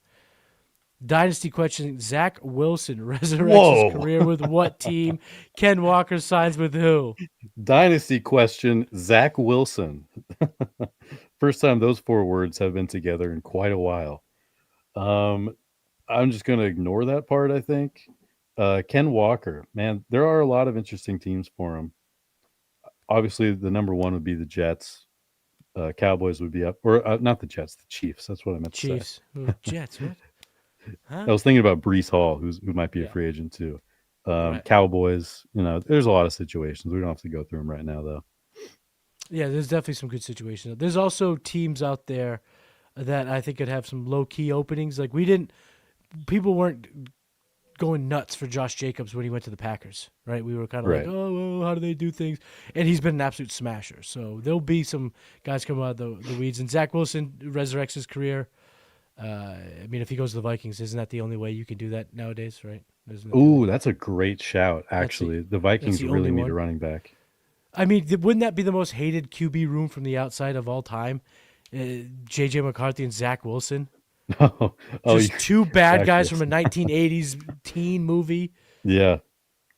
Dynasty question: Zach Wilson resurrects his career with what team? Ken Walker signs with who? Dynasty question: Zach Wilson. First time those 4 words have been together in quite a while. I'm just going to ignore that part, I think. Ken Walker, man, there are a lot of interesting teams for him. Obviously, the number 1 would be the Jets. Cowboys would be up, or not the Jets, the Chiefs. That's what I meant to say. Chiefs, Jets. What? Huh? I was thinking about Breece Hall, who might be a free agent too. Right. Cowboys. There's a lot of situations. We don't have to go through them right now, though. Yeah, there's definitely some good situations. There's also teams out there that I think could have some low key openings. Like people weren't going nuts for Josh Jacobs when he went to the Packers, right? We were kind of Right. like, oh, well, how do they do things? And he's been an absolute smasher. So there'll be some guys coming out of the weeds. And Zach Wilson resurrects his career. If he goes to the Vikings, isn't that the only way you can do that nowadays, right? Ooh, that's a great shout, actually. The Vikings the really only need one. a running back. Wouldn't that be the most hated QB room from the outside of all time? J.J. McCarthy and Zach Wilson. Just two bad guys from a 1980s teen movie. Yeah.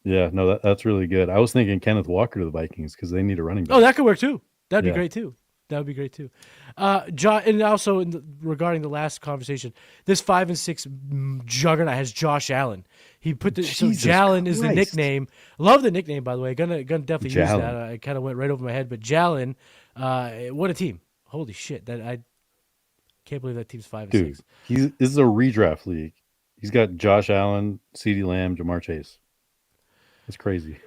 No, that's really good. I was thinking Kenneth Walker to the Vikings because they need a running back. Oh, that could work too. That'd be Yeah. great too. That would be great too. And also regarding the last conversation, this 5 and 6 juggernaut has Josh Allen. He put Jalen is the nickname. Love the nickname, by the way. Gonna definitely use that. I kind of went right over my head, but Jalen, what a team! Holy shit! I can't believe that team's 5 and 6. This is a redraft league. He's got Josh Allen, CeeDee Lamb, Jamar Chase. That's crazy.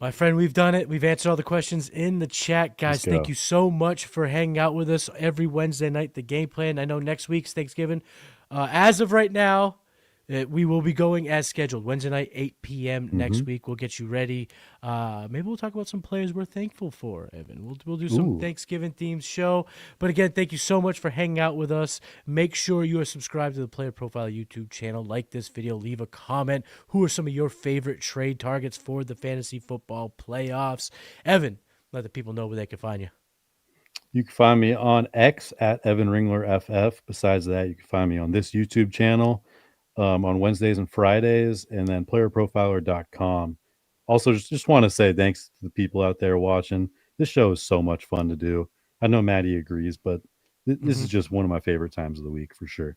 My friend, we've done it. We've answered all the questions in the chat. Guys, thank you so much for hanging out with us every Wednesday night, the game plan. I know next week's Thanksgiving. As of right now, we will be going as scheduled. Wednesday night, 8 p.m. next week. We'll get you ready. Maybe we'll talk about some players we're thankful for, Evan. We'll do some Thanksgiving-themed show. But again, thank you so much for hanging out with us. Make sure you are subscribed to the Player Profile YouTube channel. Like this video. Leave a comment. Who are some of your favorite trade targets for the fantasy football playoffs? Evan, let the people know where they can find you. You can find me on X at Evan Ringler FF. Besides that, you can find me on this YouTube channel. On Wednesdays and Fridays, and then playerprofiler.com. Also, just want to say thanks to the people out there watching. This show is so much fun to do. I know Matty agrees, but this is just one of my favorite times of the week for sure.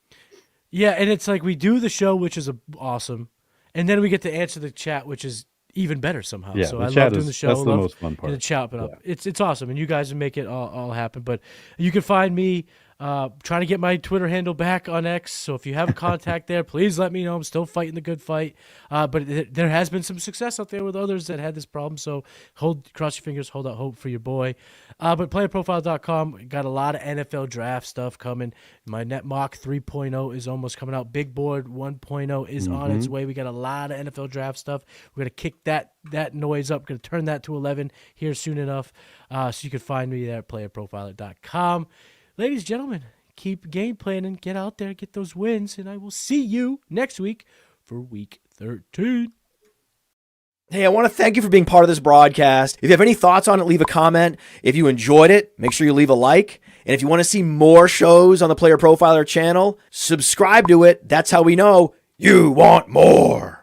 Yeah, and it's like we do the show, which is awesome, and then we get to answer the chat, which is even better somehow. Yeah, so I love doing the show. That's the most fun part. And the chat up. It's awesome, and you guys make it all happen. But you can find me trying to get my Twitter handle back on X. So if you have a contact there, please let me know. I'm still fighting the good fight. But there has been some success out there with others that had this problem. So cross your fingers, hold out hope for your boy. But playerprofile.com got a lot of NFL draft stuff coming. My net mock 3.0 is almost coming out. Big board 1.0 is on its way. We got a lot of NFL draft stuff. We're gonna kick that noise up. Gonna turn that to 11 here soon enough. So you can find me there at playerprofiler.com. Ladies and gentlemen, keep game planning. Get out there, get those wins, and I will see you next week for Week 13. Hey, I want to thank you for being part of this broadcast. If you have any thoughts on it, leave a comment. If you enjoyed it, make sure you leave a like. And if you want to see more shows on the Player Profiler channel, subscribe to it. That's how we know you want more.